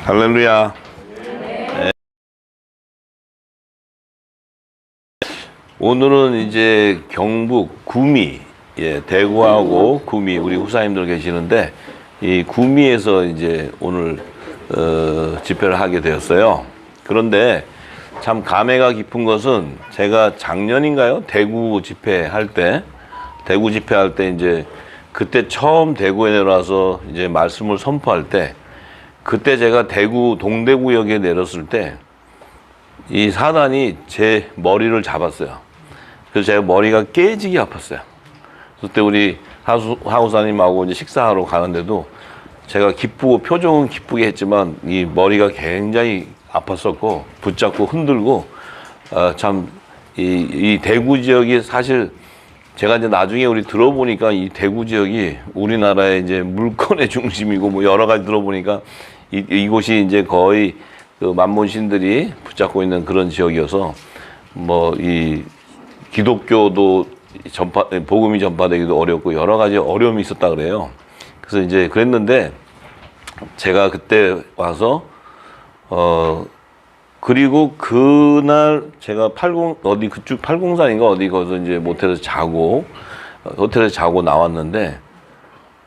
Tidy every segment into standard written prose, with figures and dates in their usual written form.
할렐루야. 네. 오늘은 이제 경북 구미, 대구하고 구미 우리 후사님들 계시는데 이 구미에서 이제 오늘 집회를 하게 되었어요. 그런데 참 감회가 깊은 것은 제가 작년인가요? 대구 집회할 때 이제 그때 처음 대구에 내려와서 이제 말씀을 선포할 때 그때 제가 대구 동대구역에 내렸을 때 이 사단이 제 머리를 잡았어요. 그래서 제가 머리가 깨지게 아팠어요. 그때 우리 하우사님하고 이제 식사하러 가는데도 제가 기쁘고 표정은 기쁘게 했지만 이 머리가 굉장히 아팠었고 붙잡고 흔들고 참 이 대구 지역이 사실 제가 이제 나중에 우리 들어보니까 이 대구 지역이 우리나라의 이제 물건의 중심이고 뭐 여러 가지 들어보니까 이곳이 이제 거의 그 만몬신들이 붙잡고 있는 그런 지역이어서 뭐 이 기독교도 복음이 전파되기도 어렵고 여러 가지 어려움이 있었다 그래요. 그래서 이제 그랬는데 제가 그때 와서 그리고 그날 제가 어디 그쪽 팔공산인가 어디 거기서 이제 모텔에서 자고 호텔에서 자고 나왔는데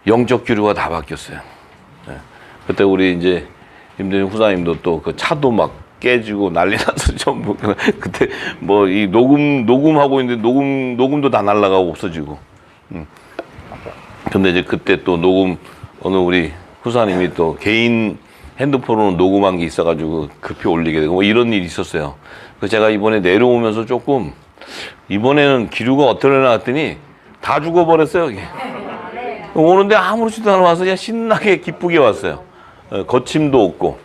영적 기류가 다 바뀌었어요. 네. 그때 우리 이제 임대인 후사님도 또 그 차도 막 깨지고 난리 나서 전부 그때 뭐 이 녹음하고 있는데 녹음도 다 날아가고 없어지고. 근데 이제 그때 또 오늘 우리 후사님이 또 개인 핸드폰으로 녹음한 게 있어가지고 급히 올리게 되고 뭐 이런 일이 있었어요. 그래서 제가 이번에 내려오면서 조금 이번에는 기류가 어떻게 나왔더니 다 죽어버렸어요. 여기. 오는데 아무렇지도 않아 와서 그냥 신나게 기쁘게 왔어요. 거침도 없고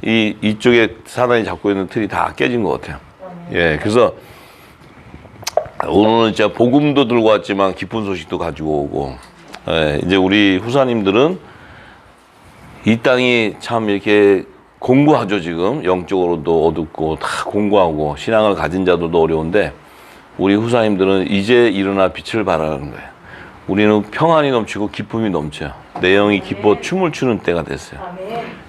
이쪽에 사단이 잡고 있는 틀이 다 깨진 것 같아요. 예, 그래서 오늘은 진짜 복음도 들고 왔지만 기쁜 소식도 가지고 오고 이제 우리 후사님들은 이 땅이 참 이렇게 공고하죠. 지금 영적으로도 어둡고 다 공고하고 신앙을 가진 자들도 어려운데 우리 후사님들은 이제 일어나 빛을 발하는 거예요. 우리는 평안이 넘치고 기쁨이 넘쳐요. 내 영이 기뻐 춤을 추는 때가 됐어요.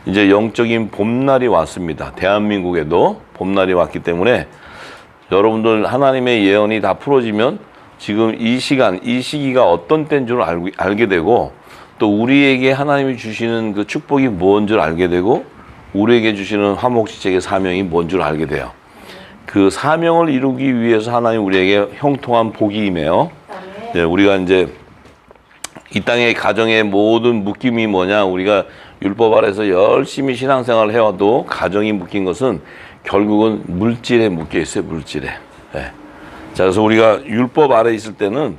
이제 영적인 봄날이 왔습니다. 대한민국에도 봄날이 왔기 때문에 여러분들 하나님의 예언이 다 풀어지면 지금 이 시기가 어떤 때인 줄 알게 되고 또 우리에게 하나님이 주시는 그 축복이 뭔 줄 알게 되고 우리에게 주시는 화목지책의 사명이 뭔 줄 알게 돼요. 그 사명을 이루기 위해서 하나님 우리에게 형통한 복이 임해요. 네, 우리가 이제 이 땅의 가정의 모든 묶임이 뭐냐, 우리가 율법 아래서 열심히 신앙생활을 해와도 가정이 묶인 것은 결국은 물질에 묶여 있어요. 물질에. 네. 자, 그래서 우리가 율법 아래 있을 때는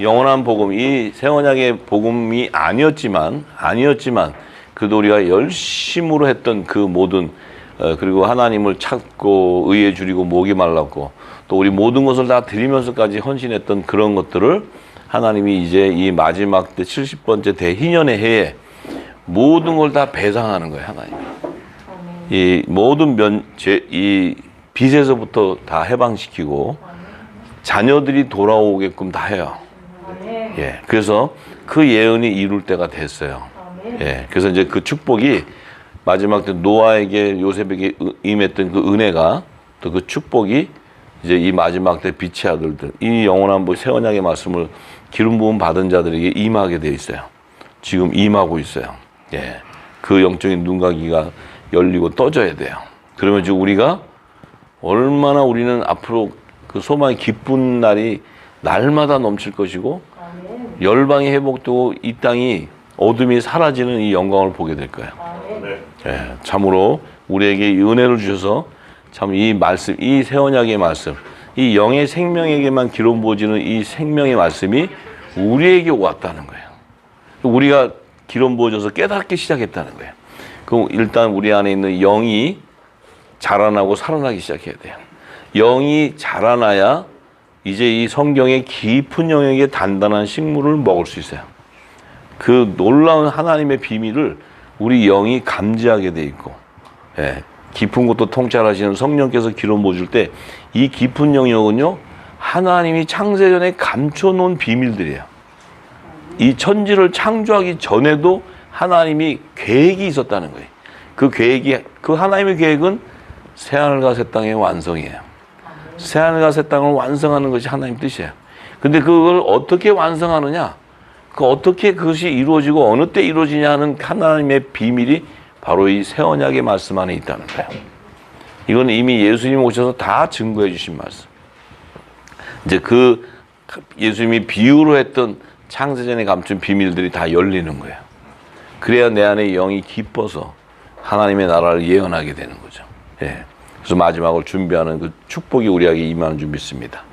영원한 복음, 이 새 언약의 복음이 아니었지만 그래도 우리가 열심으로 했던 그 모든 그리고 하나님을 찾고 의에 줄이고 목이 말랐고 또 우리 모든 것을 다 드리면서까지 헌신했던 그런 것들을 하나님이 이제 이 마지막 때 70번째 대희년의 해에 모든 걸 다 배상하는 거예요. 하나님이 이 모든 이 빚에서부터 다 해방시키고 자녀들이 돌아오게끔 다 해요. 예, 그래서 그 예언이 이룰 때가 됐어요. 예, 그래서 이제 그 축복이 마지막 때 노아에게 요셉에게 임했던 그 은혜가 또 그 축복이 이제 이 마지막 때 빛의 아들들, 이 영원한 새 언약의 말씀을 기름 부음 받은 자들에게 임하게 돼 있어요. 지금 임하고 있어요. 예, 그 영적인 눈가기가 열리고 떠져야 돼요. 그러면 지금 우리가 얼마나 우리는 앞으로 그 소망의 기쁜 날이 날마다 넘칠 것이고 열방이 회복되고 이 땅이 어둠이 사라지는 이 영광을 보게 될 거예요. 예, 참으로 우리에게 이 은혜를 주셔서 참 이 말씀, 이 새 언약의 말씀, 이 영의 생명에게만 기름 부어지는 이 생명의 말씀이 우리에게 왔다는 거예요. 우리가 기름 부어져서 깨닫기 시작했다는 거예요. 그럼 일단 우리 안에 있는 영이 자라나고 살아나기 시작해야 돼요. 영이 자라나야 이제 이 성경의 깊은 영역의 단단한 식물을 먹을 수 있어요. 그 놀라운 하나님의 비밀을 우리 영이 감지하게 돼 있고, 예, 깊은 것도 통찰하시는 성령께서 기름 부어줄 때 이 깊은 영역은요 하나님이 창세전에 감춰놓은 비밀들이에요. 이 천지를 창조하기 전에도 하나님이 계획이 있었다는 거예요. 그 계획이, 그 하나님의 계획은 새하늘과 새 땅의 완성이에요. 새하늘과 새 땅을 완성하는 것이 하나님 뜻이에요. 근데 그걸 어떻게 완성하느냐? 그 어떻게 그것이 이루어지고 어느 때 이루어지냐는 하나님의 비밀이 바로 이 새 언약의 말씀 안에 있다는 거예요. 이건 이미 예수님 오셔서 다 증거해 주신 말씀. 이제 그 예수님이 비유로 했던 창세전에 감춘 비밀들이 다 열리는 거예요. 그래야 내 안에 영이 기뻐서 하나님의 나라를 예언하게 되는 거죠. 예. 그래서 마지막을 준비하는 그 축복이 우리에게 임하는 줄 믿습니다.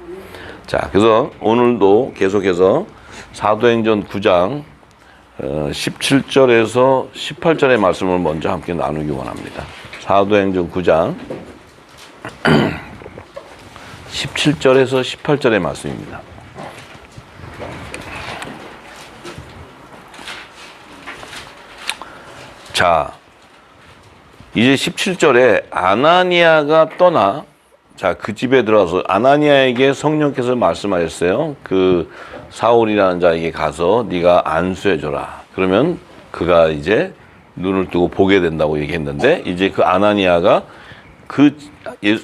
자, 그래서 오늘도 계속해서 사도행전 9장 17절에서 18절의 말씀을 먼저 함께 나누기 원합니다. 사도행전 9장 17절에서 18절의 말씀입니다. 자, 이제 17절에 아나니아가 떠나, 자, 그 집에 들어가서 아나니아에게 성령께서 말씀하셨어요. 그 사울이라는 자에게 가서 네가 안수해줘라. 그러면 그가 이제 눈을 뜨고 보게 된다고 얘기했는데, 이제 그 아나니아가 그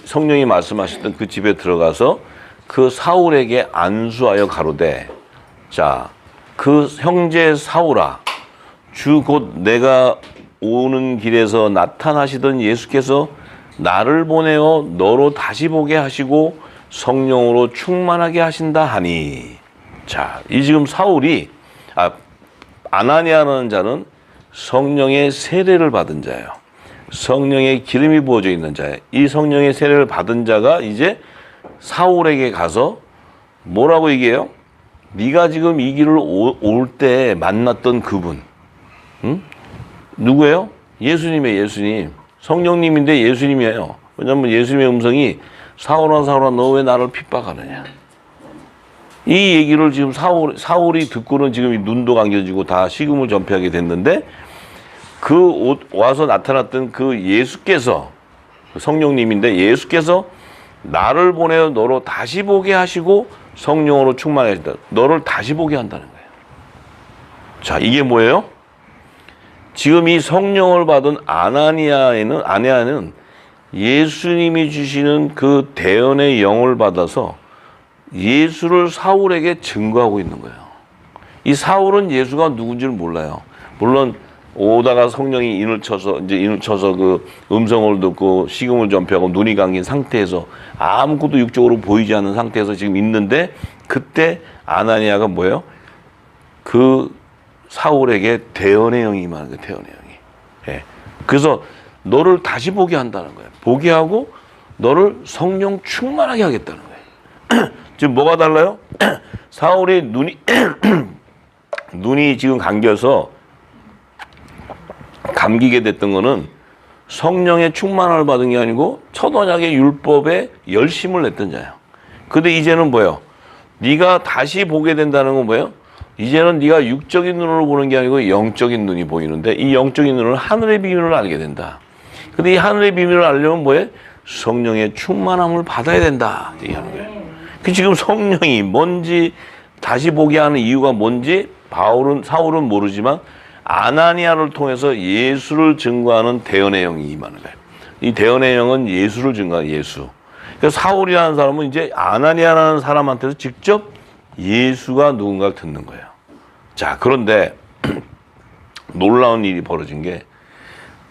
성령이 말씀하셨던 그 집에 들어가서 그 사울에게 안수하여 가로되, 자, 그 형제 사울아, 주 곧 내가 오는 길에서 나타나시던 예수께서 나를 보내어 너로 다시 보게 하시고 성령으로 충만하게 하신다 하니. 자, 이 지금 사울이, 아나니아라는 자는 성령의 세례를 받은 자예요. 성령의 기름이 부어져 있는 자예요. 이 성령의 세례를 받은 자가 이제 사울에게 가서 뭐라고 얘기해요? 네가 지금 이 길을 올 때 만났던 그분, 응? 누구예요? 예수님이에요. 예수님. 성령님인데 예수님이에요. 왜냐하면 예수님의 음성이 사울아 사울아 너 왜 나를 핍박하느냐. 이 얘기를 지금 사울이 듣고는 지금 눈도 감겨지고 다 식음을 전폐하게 됐는데, 그 와서 나타났던 그 예수께서, 성령님인데 예수께서 나를 보내어 너로 다시 보게 하시고 성령으로 충만하게 하신다. 너를 다시 보게 한다는 거예요. 자, 이게 뭐예요? 지금 이 성령을 받은 아나니아는 예수님이 주시는 그 대언의 영을 받아서 예수를 사울에게 증거하고 있는 거예요. 이 사울은 예수가 누군지를 몰라요. 물론 오다가 성령이 인을 쳐서 그 음성을 듣고 식음을 전폐하고 눈이 감긴 상태에서 아무것도 육적으로 보이지 않는 상태에서 지금 있는데, 그때 아나니아가 뭐예요? 그 사울에게 대언의 영이 임하는 거예요. 대언의 영이. 예. 그래서 너를 다시 보게 한다는 거예요. 보게 하고 너를 성령 충만하게 하겠다는 거예요. 지금 뭐가 달라요? 사울의 눈이 지금 감겨서 감기게 됐던 거는 성령의 충만함을 받은 게 아니고 첫 언약의 율법에 열심을 냈던 자예요. 근데 이제는 뭐예요? 네가 다시 보게 된다는 건 뭐예요? 이제는 네가 육적인 눈으로 보는 게 아니고 영적인 눈이 보이는데, 이 영적인 눈은 하늘의 비밀을 알게 된다. 근데 이 하늘의 비밀을 알려면 뭐예요? 성령의 충만함을 받아야 된다 얘기하는 거예요. 그 지금 성령이 뭔지, 다시 보게 하는 이유가 뭔지 사울은 모르지만 아나니아를 통해서 예수를 증거하는 대언의 영이 임하는 거예요. 이 대언의 영은 예수를 증거하는 예수. 그러니까 사울이라는 사람은 이제 아나니아라는 사람한테서 직접 예수가 누군가를 듣는 거예요. 자, 그런데 놀라운 일이 벌어진 게,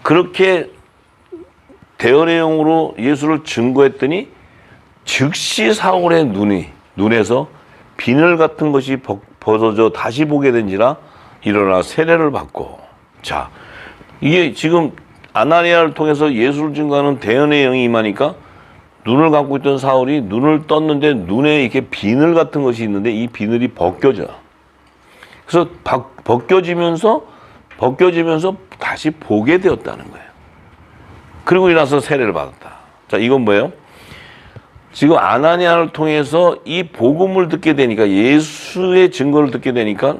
그렇게 대언의 영으로 예수를 증거했더니 즉시 사울의 눈에서 비늘 같은 것이 벗어져 다시 보게 된지라 일어나 세례를 받고. 자, 이게 지금 아나니아를 통해서 예수를 증거하는 대언의 영이 임하니까 눈을 감고 있던 사울이 눈을 떴는데 눈에 이렇게 비늘 같은 것이 있는데 이 비늘이 벗겨져. 그래서 벗겨지면서 다시 보게 되었다는 거예요. 그리고 일어나서 세례를 받았다. 자, 이건 뭐예요? 지금 아나니아를 통해서 이 복음을 듣게 되니까, 예수의 증거를 듣게 되니까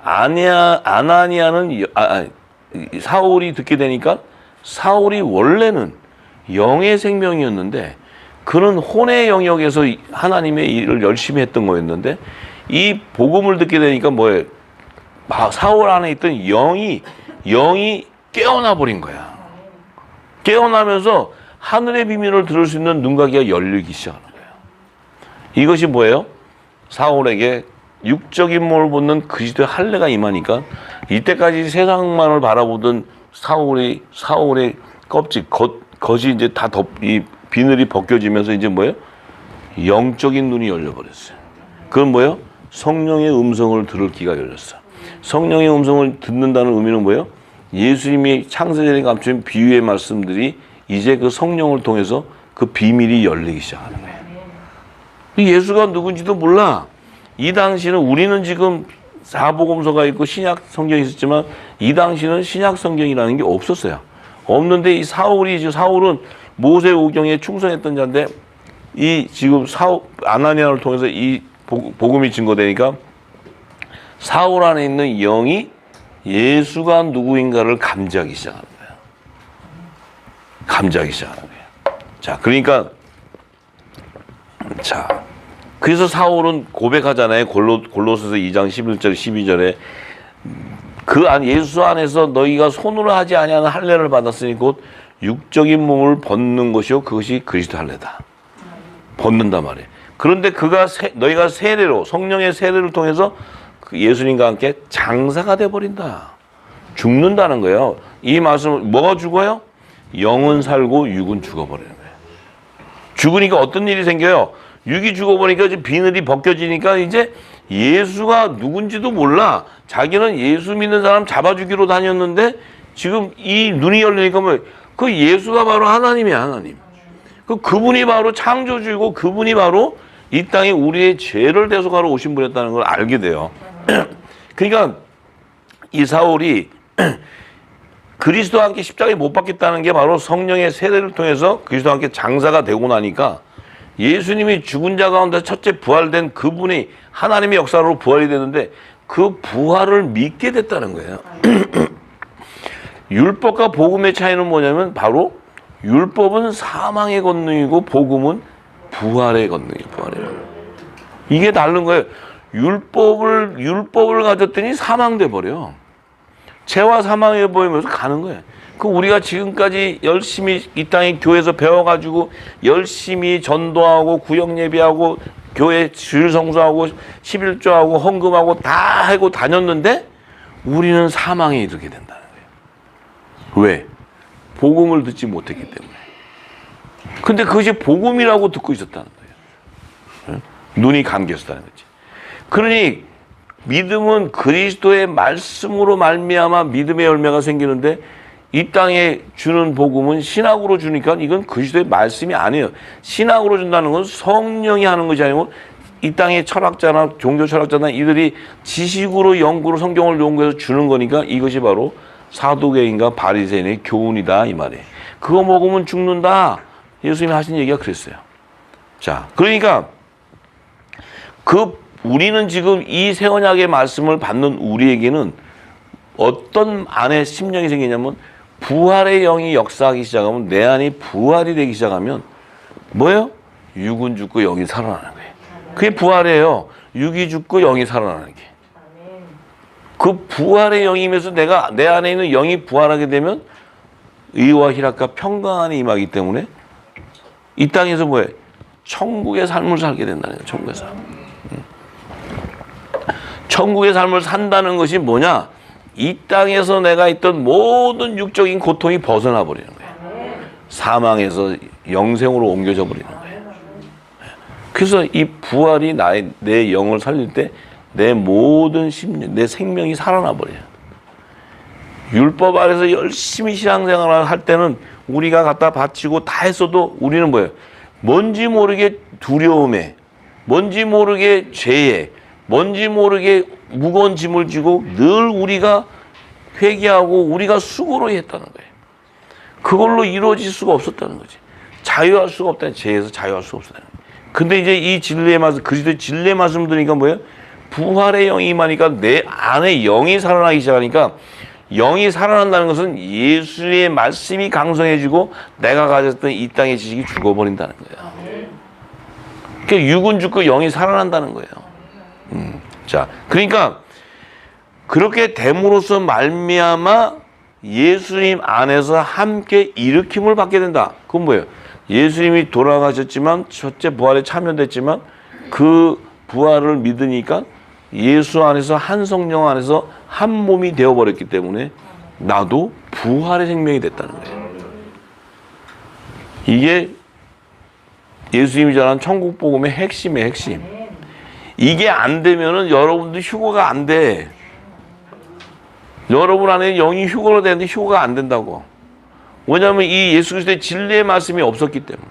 아나니아는 사울이 듣게 되니까, 사울이 원래는 영의 생명이었는데 그는 혼의 영역에서 하나님의 일을 열심히 했던 거였는데, 이 복음을 듣게 되니까 뭐예요? 사울 안에 있던 영이 깨어나 버린 거야. 깨어나면서 하늘의 비밀을 들을 수 있는 눈과 귀가 열리기 시작하는 거예요. 이것이 뭐예요? 사울에게 육적인 몸을 벗는 그리스도의 할례가 임하니까 이때까지 세상만을 바라보던 사울의 껍질 겉이 이제 다 이 비늘이 벗겨지면서 이제 뭐예요? 영적인 눈이 열려버렸어요. 그건 뭐예요? 성령의 음성을 들을 귀가 열렸어요. 성령의 음성을 듣는다는 의미는 뭐예요? 예수님이 창세전에 감춘 비유의 말씀들이 이제 그 성령을 통해서 그 비밀이 열리기 시작하는 거예요. 예수가 누군지도 몰라. 이 당시는 우리는 지금 사복음서가 있고 신약 성경이 있었지만 이 당시는 신약 성경이라는 게 없었어요. 없는데 이 사울은 모세 오경에 충성했던 자인데 이 지금 아나니아를 통해서 이 복음이 증거되니까 사울 안에 있는 영이 예수가 누구인가를 감지하기 시작하는 거예요. 감지하기 시작하는 거예요. 자, 그러니까 그래서 사울은 고백하잖아요. 골로새서 2장 11절 12절에 예수 안에서 너희가 손으로 하지 아니하는 할례를 받았으니 곧 육적인 몸을 벗는 것이요 그것이 그리스도 할례다. 벗는단 말이에요. 그런데 너희가 세례로 성령의 세례를 통해서 그 예수님과 함께 장사가 돼 버린다. 죽는다는 거예요. 이 말씀은 뭐가 죽어요? 영은 살고 육은 죽어버리는 거예요. 죽으니까 어떤 일이 생겨요? 육이 죽어버리니까 이제 비늘이 벗겨지니까 이제 예수가 누군지도 몰라. 자기는 예수 믿는 사람 잡아주기로 다녔는데 지금 이 눈이 열리니까 그 예수가 바로 하나님이야, 하나님. 그분이 바로 창조주이고 그분이 바로 이 땅에 우리의 죄를 대속하러 오신 분이었다는 걸 알게 돼요. 그러니까 이 사울이 그리스도와 함께 십자가에 못 박겠다는 게 바로 성령의 세례를 통해서 그리스도와 함께 장사가 되고 나니까 예수님이 죽은 자 가운데 첫째 부활된 그분이 하나님의 역사로 부활이 되는데 그 부활을 믿게 됐다는 거예요. 율법과 복음의 차이는 뭐냐면 바로 율법은 사망의 권능이고 복음은 부활의 권능이에요. 이게 다른 거예요. 율법을 가졌더니 사망돼 버려. 죄와 사망해 보이면서 가는 거예요. 우리가 지금까지 열심히 이 땅에 교회에서 배워가지고 열심히 전도하고 구역 예배하고 교회 주일 성수하고 11조하고 헌금하고 다 하고 다녔는데 우리는 사망에 이르게 된다는 거예요. 왜? 복음을 듣지 못했기 때문에. 근데 그것이 복음이라고 듣고 있었다는 거예요. 눈이 감겼다는 거지. 그러니 믿음은 그리스도의 말씀으로 말미암아 믿음의 열매가 생기는데 이 땅에 주는 복음은 신학으로 주니까 이건 그리스도의 말씀이 아니에요. 신학으로 준다는 건 성령이 하는 것이 아니고 이 땅의 철학자나 종교 철학자나 이들이 지식으로 연구로 성경을 연구해서 주는 거니까 이것이 바로 사두개인과 바리새인의 교훈이다 이 말이에요. 그거 먹으면 죽는다. 예수님이 하신 얘기가 그랬어요. 자, 그러니까 우리는 지금 이 새 언약의 말씀을 받는 우리에게는 어떤 안에 심령이 생기냐면 부활의 영이 역사하기 시작하면 내 안이 부활이 되기 시작하면 뭐예요? 육은 죽고 영이 살아나는 거예요. 그게 부활이에요. 육이 죽고 영이 살아나는 게. 그 부활의 영이면서 내 안에 있는 영이 부활하게 되면 의와 희락과 평강안이 임하기 때문에 이 땅에서 뭐예요? 천국의 삶을 살게 된다는 거예요. 천국의 삶. 천국의 삶을 산다는 것이 뭐냐? 이 땅에서 내가 있던 모든 육적인 고통이 벗어나 버리는 거예요. 사망에서 영생으로 옮겨져 버리는 거예요. 그래서 이 부활이 내 영을 살릴 때 내 모든 심령, 내 생명이 살아나 버려요. 율법 아래서 열심히 신앙생활을 할 때는 우리가 갖다 바치고 다 했어도 우리는 뭐예요? 뭔지 모르게 두려움에, 뭔지 모르게 죄에, 뭔지 모르게 무거운 짐을 지고 늘 우리가 회개하고 우리가 수고로 했다는 거예요. 그걸로 이루어질 수가 없었다는 거지. 자유할 수가 없다는 죄에서 자유할 수가 없었다는 거예요. 근데 이제 이 진리의 말씀, 그리스도의 진리의 말씀 들으니까 뭐예요? 부활의 영이 임하니까 내 안에 영이 살아나기 시작하니까 영이 살아난다는 것은 예수의 말씀이 강성해지고 내가 가졌던 이 땅의 지식이 죽어버린다는 거예요. 그러니까 육은 죽고 영이 살아난다는 거예요. 자, 그러니까 그렇게 됨으로써 말미암아 예수님 안에서 함께 일으킴을 받게 된다. 그건 뭐예요? 예수님이 돌아가셨지만 첫째 부활에 참여됐지만 그 부활을 믿으니까 예수 안에서 한 성령 안에서 한 몸이 되어버렸기 때문에 나도 부활의 생명이 됐다는 거예요. 이게 예수님이 전한 천국 복음의 핵심이에요. 핵심. 이게 안 되면은 여러분도 휴거가 안 돼. 여러분 안에 영이 휴거로 되는데 휴거가 안 된다고. 왜냐하면 이 예수 그리스도의 진리의 말씀이 없었기 때문에.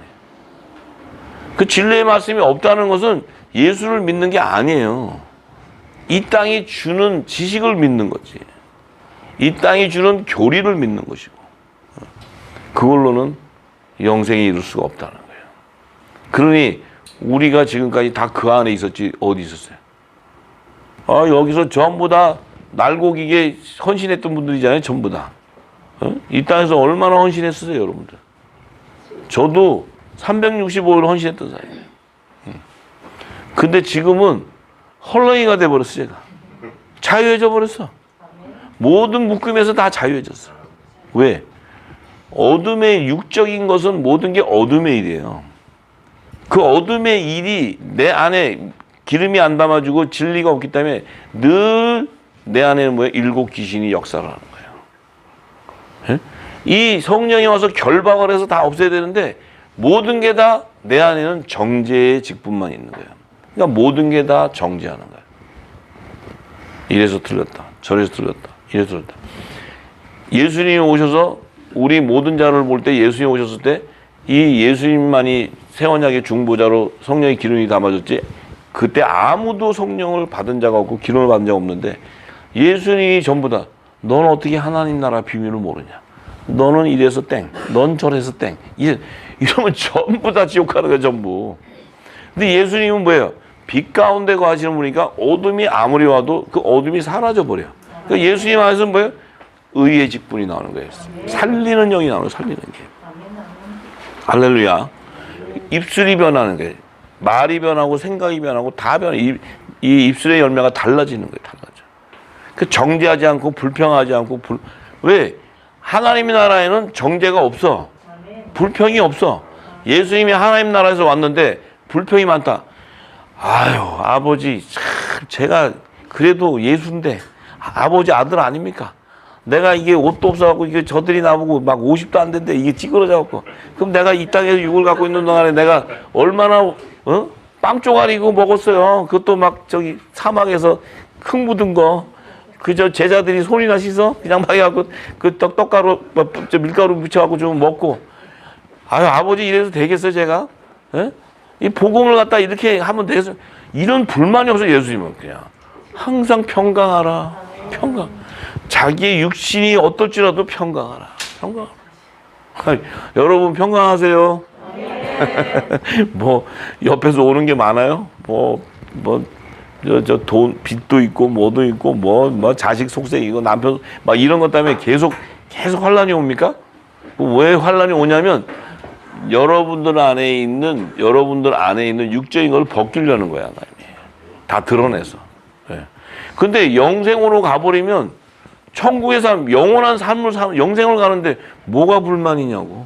그 진리의 말씀이 없다는 것은 예수를 믿는 게 아니에요. 이 땅이 주는 지식을 믿는 거지. 이 땅이 주는 교리를 믿는 것이고. 그걸로는 영생에 이룰 수가 없다는 거예요. 그러니 우리가 지금까지 다 그 안에 있었지 어디 있었어요? 여기서 전부 다 날고기게 헌신했던 분들이잖아요. 전부 다. 이 땅에서 얼마나 헌신했어요, 여러분들? 저도 365일 헌신했던 사람이에요. 근데 지금은 헐렁이가 돼버렸어, 제가. 자유해져 버렸어. 모든 묶임에서 다 자유해졌어. 왜? 어둠의 육적인 것은 모든 게 어둠의 일이에요. 그 어둠의 일이 내 안에 기름이 안 담아주고 진리가 없기 때문에 늘 내 안에는 뭐예요? 일곱 귀신이 역사를 하는 거예요. 이 성령이 와서 결박을 해서 다 없애야 되는데 모든 게 다 내 안에는 정죄의 직분만 있는 거예요. 그러니까 모든 게 다 정죄하는 거예요. 이래서 틀렸다. 저래서 틀렸다. 이래서 틀렸다. 예수님이 오셔서 우리 모든 자를 볼 때 예수님이 오셨을 때 이 예수님만이 새 언약의 중보자로 성령의 기름이 담아졌지 그때 아무도 성령을 받은 자가 없고 기름을 받은 자가 없는데 예수님이 전부 다 너는 어떻게 하나님 나라 비밀을 모르냐. 너는 이래서 땡. 넌 저래서 땡. 이러면 전부 다 지옥 가는 거야 전부. 근데 예수님은 뭐예요? 빛 가운데 거하시는 분이니까 어둠이 아무리 와도 그 어둠이 사라져 버려. 그러니까 예수님 안에서는 뭐예요? 의의 직분이 나오는 거예요. 살리는 영이 나오는 거예요. 살리는 게. 할렐루야. 입술이 변하는 거예요. 말이 변하고 생각이 변하고 다 변해. 이 입술의 열매가 달라지는 거예요. 달라져. 그 정죄하지 않고 불평하지 않고 왜? 하나님의 나라에는 정죄가 없어. 불평이 없어. 예수님이 하나님 나라에서 왔는데 불평이 많다. 아유, 아버지, 참, 제가 그래도 예수인데, 아버지 아들 아닙니까? 내가 이게 옷도 없어갖고, 이게 저들이 나보고 막 50도 안 된대, 이게 찌그러져갖고. 그럼 내가 이 땅에서 육을 갖고 있는 동안에 내가 얼마나, 빵 쪼가리 이거 먹었어요. 그것도 막 저기 사막에서 흙 묻은 거. 그저 제자들이 손이나 씻어? 그냥 막 해갖고, 그 떡가루, 밀가루 묻혀갖고 좀 먹고. 아유, 아버지 이래서 되겠어요, 제가? 예? 이 복음을 갖다 이렇게 하면 되겠어. 이런 불만이 없어, 예수님은 그냥. 항상 평강하라. 평강. 자기의 육신이 어떨지라도 평강하라. 평강. 여러분 평강하세요. 뭐, 옆에서 오는 게 많아요? 돈, 빚도 있고, 뭐도 있고, 자식 속색이고, 남편, 막 이런 것 때문에 계속 환란이 옵니까? 왜 환란이 오냐면, 여러분들 안에 있는 육적인 걸 벗기려는 거야, 하나님이. 다 드러내서. 예. 근데 영생으로 가버리면 천국의 삶, 영원한 삶을 영생을 가는데 뭐가 불만이냐고.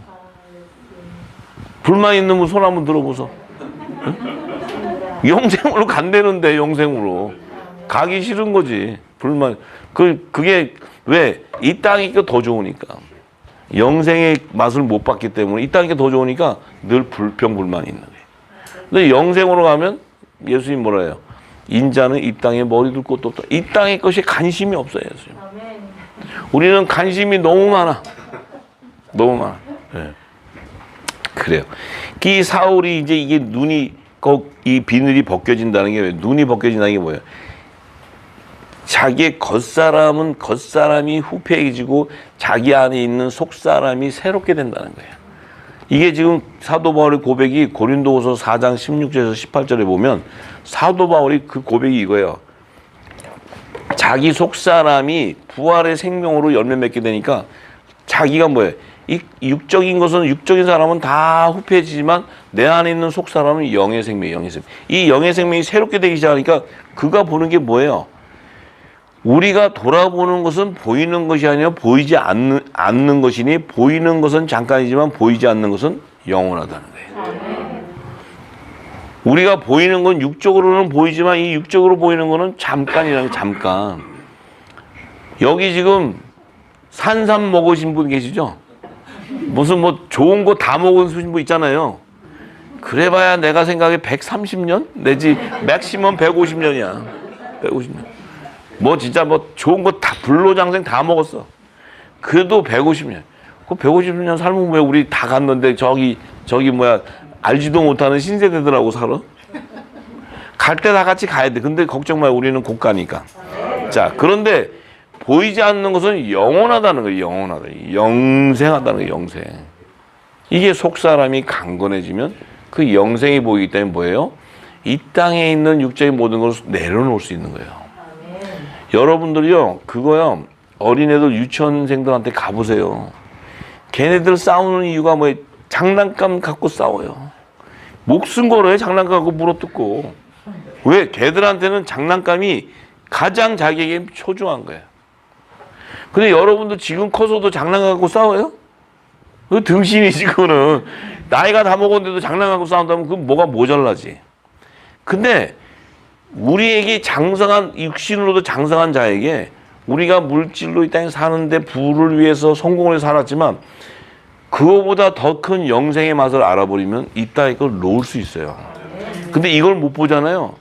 불만 있는 분 손 한번 들어보소. 예? 영생으로 간다는데 영생으로 가기 싫은 거지. 불만. 그게 왜? 이 땅이 더 좋으니까. 영생의 맛을 못 봤기 때문에 이 땅이 더 좋으니까 늘 불평 불만이 있는 거예요. 근데 영생으로 가면 예수님 뭐라 해요? 인자는 이 땅에 머리 둘 곳도 없다. 이 땅의 것이 관심이 없어요, 예수님. 우리는 관심이 너무 많아. 너무 많아. 네. 그래요. 이 사울이 이제 이게 이 비늘이 벗겨진다는 게 왜? 눈이 벗겨진다는 게 뭐예요? 자기의 겉사람이 후패해지고 자기 안에 있는 속사람이 새롭게 된다는 거예요. 이게 지금 사도 바울의 고백이 고린도후서 4장 16절에서 18절에 보면 사도 바울이 그 고백이 이거예요. 자기 속사람이 부활의 생명으로 열매 맺게 되니까 자기가 뭐예요? 이 육적인 것은 육적인 사람은 다 후패해지지만 내 안에 있는 속사람은 영의 생명이에요. 영의 생명. 이 영의 생명이 새롭게 되기 시작하니까 그가 보는 게 뭐예요? 우리가 돌아보는 것은 보이는 것이 아니라 보이지 않는 것이니 보이는 것은 잠깐이지만 보이지 않는 것은 영원하다는 거예요. 우리가 보이는 건 육적으로는 보이지만 이 육적으로 보이는 거는 잠깐이라는 거예요. 잠깐. 여기 지금 산삼 먹으신 분 계시죠? 무슨 뭐 좋은 거 다 먹으신 분 있잖아요. 그래봐야 내가 생각에 130년? 내지 맥시멈 150년이야. 150년. 뭐 진짜 뭐 좋은 거 다 불로장생 다 먹었어. 그래도 150년. 그 150년 살면 왜 우리 다 갔는데 저기 뭐야 알지도 못하는 신세대들하고 살아? 갈 때 다 같이 가야 돼. 근데 걱정 마, 우리는 곧 가니까. 자, 그런데 보이지 않는 것은 영원하다는 거예요. 영원하다. 영생하다는 거예요. 영생. 이게 속 사람이 강건해지면 그 영생이 보이기 때문에 뭐예요? 이 땅에 있는 육적인 모든 것을 내려놓을 수 있는 거예요. 여러분들이요, 그거요, 어린애들 유치원생들한테 가보세요. 걔네들 싸우는 이유가 뭐예요? 장난감 갖고 싸워요. 목숨 걸어요. 장난감 갖고 물어뜯고. 왜? 걔들한테는 장난감이 가장 자기에게 소중한 거예요. 근데 여러분들 지금 커서도 장난감 갖고 싸워요? 그 등신이지, 그거는. 나이가 다 먹었는데도 장난감 갖고 싸운다면 그건 뭐가 모자라지. 근데 우리에게 장성한, 육신으로도 장성한 자에게 우리가 물질로 이 땅에 사는데 부를 위해서 성공을 해서 살았지만 그거보다 더 큰 영생의 맛을 알아버리면 이 땅에 걸 놓을 수 있어요. 근데 이걸 못 보잖아요.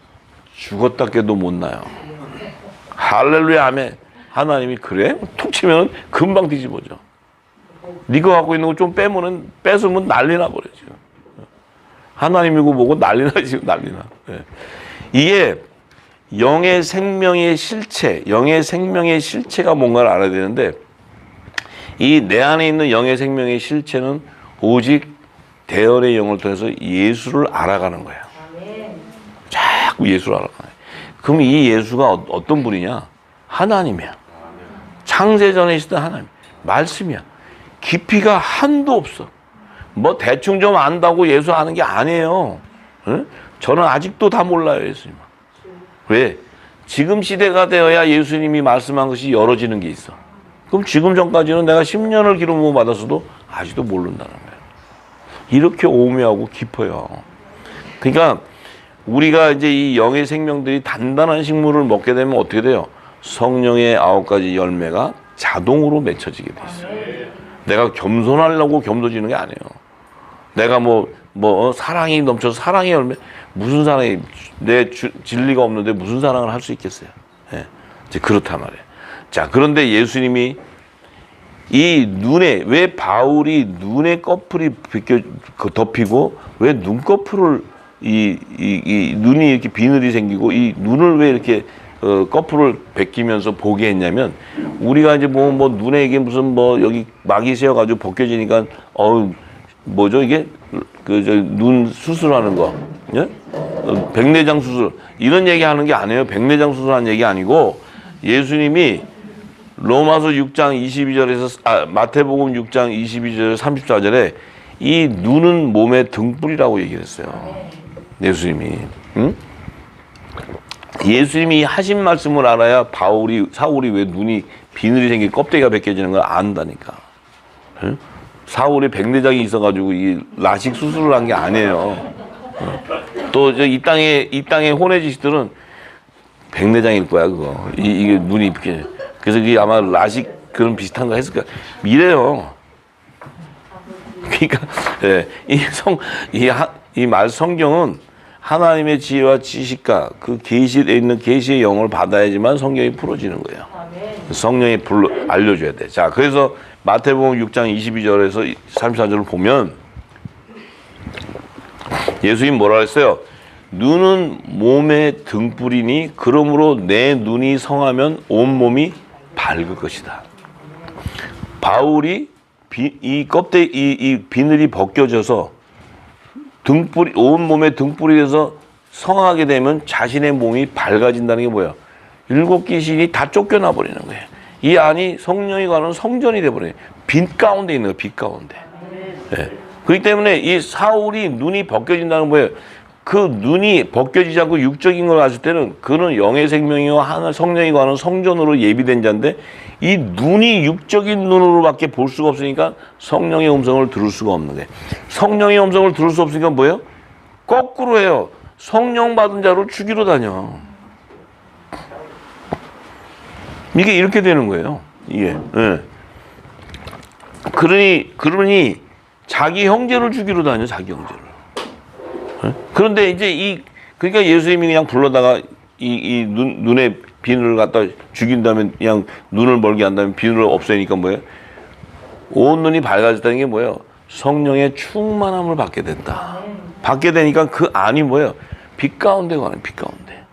죽었다 깨도 못 나요. 할렐루야, 아멘. 하나님이 그래? 툭 치면 금방 뒤집어져. 네가 갖고 있는 거 좀 뺏으면 난리 나버려지. 하나님이고 뭐고 난리 나지, 난리 나. 네. 이게 영의 생명의 실체, 영의 생명의 실체가 뭔가를 알아야 되는데 이 내 안에 있는 영의 생명의 실체는 오직 대언의 영을 통해서 예수를 알아가는 거예요. 자꾸 예수를 알아가는 거예요. 그럼 이 예수가 어떤 분이냐? 하나님이야. 창세전에 있었던 하나님. 말씀이야. 깊이가 한도 없어. 뭐 대충 좀 안다고 예수 아는 게 아니에요. 응? 저는 아직도 다 몰라요, 예수님. 왜? 지금 시대가 되어야 예수님이 말씀한 것이 열어지는 게 있어. 그럼 지금 전까지는 내가 10년을 기름 부음 받았어도 아직도 모른다는 거예요. 이렇게 오묘하고 깊어요. 그러니까 우리가 이제 이 영의 생명들이 단단한 식물을 먹게 되면 어떻게 돼요? 성령의 9가지 열매가 자동으로 맺혀지게 돼 있어요. 내가 겸손하려고 겸손해지는 게 아니에요. 내가 사랑이 넘쳐서 사랑의 열매, 무슨 사랑이, 진리가 없는데 무슨 사랑을 할 수 있겠어요? 예. 이제 그렇단 말이에요. 자, 그런데 예수님이 이 눈에, 왜 바울이 눈에 꺼풀이 덮이고, 왜 눈꺼풀을, 눈이 이렇게 비늘이 생기고, 이 눈을 왜 이렇게, 꺼풀을 벗기면서 보게 했냐면, 우리가 이제 눈에 이게 무슨 여기 막이 세어가지고 벗겨지니까, 뭐죠, 이게? 눈 수술하는 거. 예? 백내장 수술. 이런 얘기 하는 게 아니에요. 백내장 수술하는 얘기 아니고, 예수님이 로마서 6장 22절에서, 마태복음 6장 22절 34절에 이 눈은 몸의 등불이라고 얘기를 했어요. 예수님이. 응? 예수님이 하신 말씀을 알아야 사울이 왜 눈이 비늘이 생기고 껍데기가 벗겨지는 걸 안다니까. 응? 사울이 백내장이 있어가지고 이 라식 수술을 한 게 아니에요. 또 이 땅의 호내지시들은 백내장일 거야, 그거. 이게 눈이 이렇게. 그래서 이게 아마 라식 그런 비슷한 거 했을 거야. 이래요. 그러니까, 예, 성경은 하나님의 지혜와 지식과 그 계시에 있는 계시의 영을 받아야지만 성경이 풀어지는 거예요. 성령이 알려줘야 돼. 자, 그래서 마태복음 6장 22절에서 34절을 보면 예수님 뭐라 했어요? 눈은 몸의 등불이니 그러므로 내 눈이 성하면 온몸이 밝을 것이다. 바울이 이 비늘이 벗겨져서 온몸에 등불이 돼서 성하게 되면 자신의 몸이 밝아진다는 게 뭐야? 7 귀신이 다 쫓겨나 버리는 거예요. 이 안이 성령이 가는 성전이 돼버려요. 빛 가운데 있는 거예요. 빛 가운데. 네. 그렇기 때문에 이 사울이 눈이 벗겨진다는 거예요. 그 눈이 벗겨지지 않고 육적인 걸 봤을 때는 그는 영의 생명이요 하나 성령이 관한 성전으로 예비된 자인데 이 눈이 육적인 눈으로밖에 볼 수가 없으니까 성령의 음성을 들을 수가 없는 거예요. 성령의 음성을 들을 수 없으니까 뭐예요? 거꾸로 해요. 성령 받은 자를 죽이러 다녀. 이게 이렇게 되는 거예요. 이게. 네. 그러니 자기 형제를 죽이러 다녀. 자기 형제를. 네? 그런데 이제 그러니까 예수님이 그냥 불러다가 눈에 비늘을 갖다 죽인 다음에 그냥 눈을 멀게 한 다음에 비늘을 없애니까 뭐예요? 온 눈이 밝아졌다는 게 뭐예요? 성령의 충만함을 받게 된다. 받게 되니까 그 안이 뭐예요? 빛 가운데 가는 빛 가운데.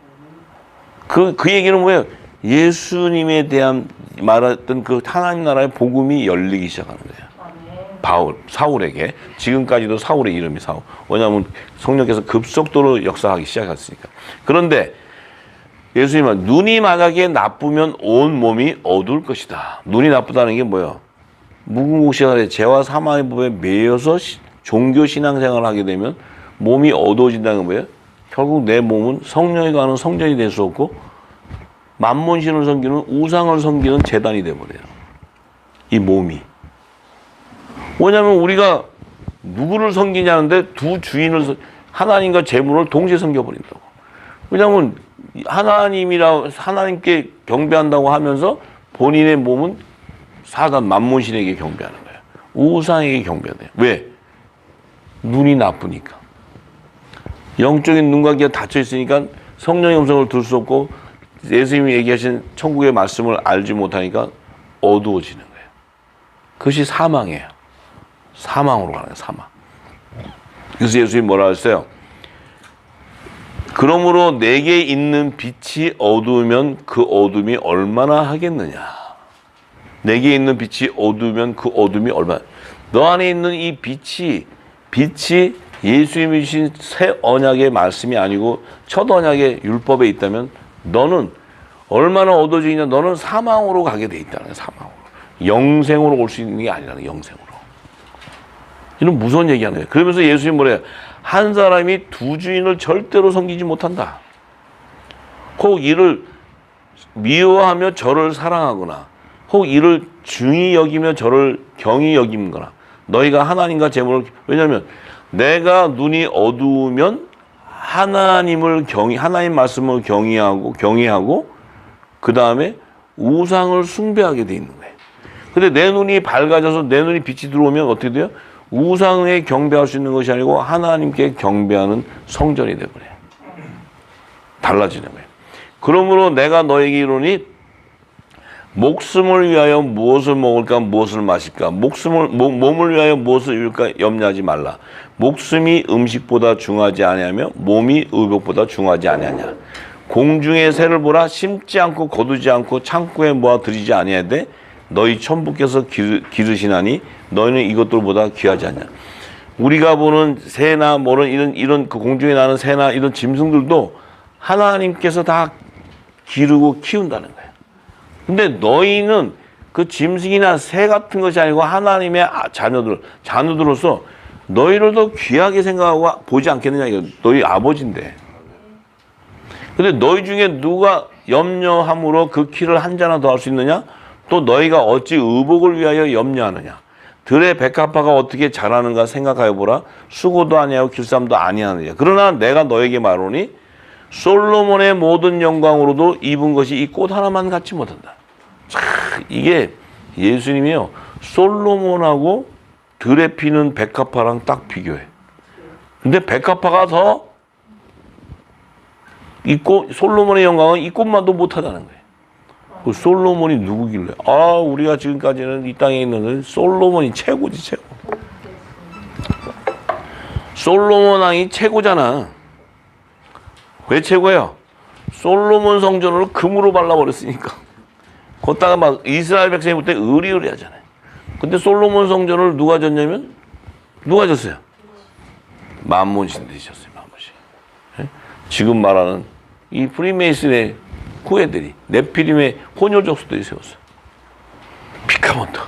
그 얘기는 뭐예요? 예수님에 대한 말했던 그 하나님 나라의 복음이 열리기 시작하는 거예요. 사울에게. 지금까지도 사울의 이름이 사울. 왜냐하면 성령께서 급속도로 역사하기 시작했으니까. 그런데 예수님은 눈이 만약에 나쁘면 온 몸이 어두울 것이다. 눈이 나쁘다는 게 뭐예요? 무궁무진하게 죄와 사망의 법에 매여서 종교 신앙생활을 하게 되면 몸이 어두워진다는 건 뭐예요? 결국 내 몸은 성령이 가는 성전이 될 수 없고 만몬신을 섬기는 우상을 섬기는 제단이 돼버려요. 이 몸이. 왜냐하면 우리가 누구를 섬기냐는데 두 주인을 하나님과 재물을 동시에 섬겨버린다고. 왜냐하면 하나님께 경배한다고 하면서 본인의 몸은 사단 만몬신에게 경배하는 거예요. 우상에게 경배해요. 왜? 눈이 나쁘니까. 영적인 눈과 귀가 닫혀 있으니까 성령의 음성을 들을 수 없고 예수님이 얘기하신 천국의 말씀을 알지 못하니까 어두워지는 거예요. 그것이 사망이에요. 사망으로 가는 거예요. 사망. 그래서 예수님이 뭐라 했어요? 그러므로 내게 있는 빛이 어두우면 그 어둠이 얼마나 하겠느냐. 내게 있는 빛이 어두우면 그 어둠이 얼마나. 너 안에 있는 이 빛이 예수님이 주신 새 언약의 말씀이 아니고 첫 언약의 율법에 있다면 너는 얼마나 어두워지냐. 너는 사망으로 가게 돼 있다는 거예요. 사망으로. 영생으로 올 수 있는 게 아니라는 거예요. 영생으로. 이런 무서운 얘기하는 거예요. 그러면서 예수님 뭐래요? 한 사람이 두 주인을 절대로 섬기지 못한다. 혹 이를 미워하며 저를 사랑하거나 혹 이를 중히 여기며 저를 경히 여김거나 너희가 하나님과 재물을. 왜냐하면 내가 눈이 어두우면 하나님 말씀을 경외하고 그 다음에 우상을 숭배하게 돼 있는 거예요. 근데 내 눈이 밝아져서 내 눈이 빛이 들어오면 어떻게 돼요? 우상에 경배할 수 있는 것이 아니고 하나님께 경배하는 성전이 되어버려요. 달라지는 거예요. 그러므로 내가 너에게 이르노니 목숨을 위하여 무엇을 먹을까 무엇을 마실까 몸을 위하여 무엇을 입을까 염려하지 말라. 목숨이 음식보다 중하지 아니하며 몸이 의복보다 중하지 아니하냐. 공중의 새를 보라. 심지 않고 거두지 않고 창고에 모아 들이지 아니하되 너희 천부께서 기르시나니 너희는 이것들보다 귀하지 않냐. 우리가 보는 새나 이런 그 공중에 나는 새나 이런 짐승들도 하나님께서 다 기르고 키운다는 거예요. 근데 너희는 그 짐승이나 새 같은 것이 아니고 하나님의 자녀들로서 너희를 더 귀하게 생각하고 보지 않겠느냐. 이거 너희 아버지인데. 근데 너희 중에 누가 염려함으로 그 키를 한 자나 더 할 수 있느냐? 또 너희가 어찌 의복을 위하여 염려하느냐? 들의 백합화가 어떻게 자라는가 생각하여 보라. 수고도 아니하고 길쌈도 아니하느냐. 그러나 내가 너에게 말하노니 솔로몬의 모든 영광으로도 입은 것이 이 꽃 하나만 갖지 못한다. 참, 이게 예수님이요. 솔로몬하고 들에 피는 백합화랑 딱 비교해. 근데 백합화가 더 이 꽃, 솔로몬의 영광은 이 꽃만도 못하다는 거예요. 그 솔로몬이 누구길래? 우리가 지금까지는 이 땅에 있는 솔로몬이 최고지, 최고. 솔로몬 왕이 최고잖아. 왜 최고예요? 솔로몬 성전을 금으로 발라버렸으니까. 걷다가 막 이스라엘 백성이 볼 때 의리의리 하잖아요. 근데 솔로몬 성전을 누가 졌냐면, 누가 졌어요? 만몬신들이 졌어요, 만몬신. 지금 말하는 이 프리메이슨의 후예들이, 네피림의 혼혈 족속들이 세웠어요. 피카몬트.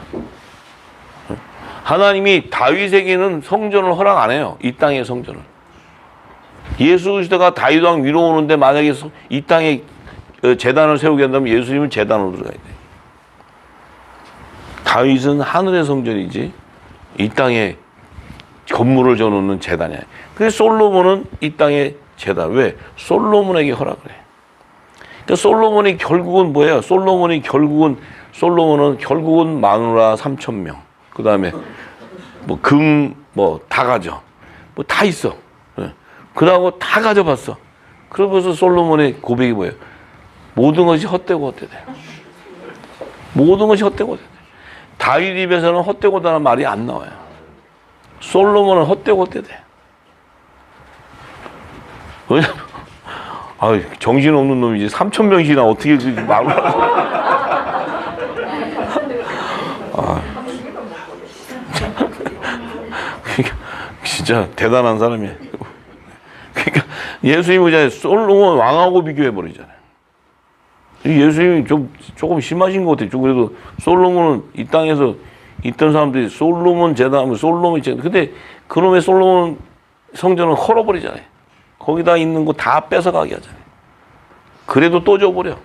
하나님이 다윗에게는 성전을 허락 안 해요. 이 땅의 성전을. 예수 그리스도가 다윗 왕 위로 오는데 만약에 이 땅에 제단을 세우게 한다면 예수님은 제단으로 들어가야 돼. 다윗은 하늘의 성전이지 이 땅에 건물을 져놓는 제단이야. 그래서 솔로몬은 이 땅에 제단. 왜? 솔로몬에게 허락을 해. 그러니까 솔로몬이 결국은 뭐예요? 솔로몬은 결국은 마누라 3,000명. 그 다음에 뭐 금 뭐 다 가져. 뭐 다 있어. 그러고 다 가져봤어. 그러면서 솔로몬의 고백이 뭐예요? 모든 것이 헛되고 헛되대. 모든 것이 헛되고 헛되대. 다윗 입에서는 헛되고다는 말이 안 나와요. 솔로몬은 헛되고 헛되대. 왜냐면 정신없는 놈이지 3,000명씩이나 어떻게 말을 진짜 대단한 사람이에요. 그러니까 예수님은 솔로몬 왕하고 비교해버리잖아요. 예수님이 조금 심하신 것 같아요. 그래도 솔로몬은 이 땅에서 있던 사람들이 솔로몬 제단, 솔로몬 제단. 근데 그놈의 솔로몬 성전은 헐어버리잖아요. 거기다 있는 거 다 뺏어가게 하잖아요. 그래도 또 줘버려.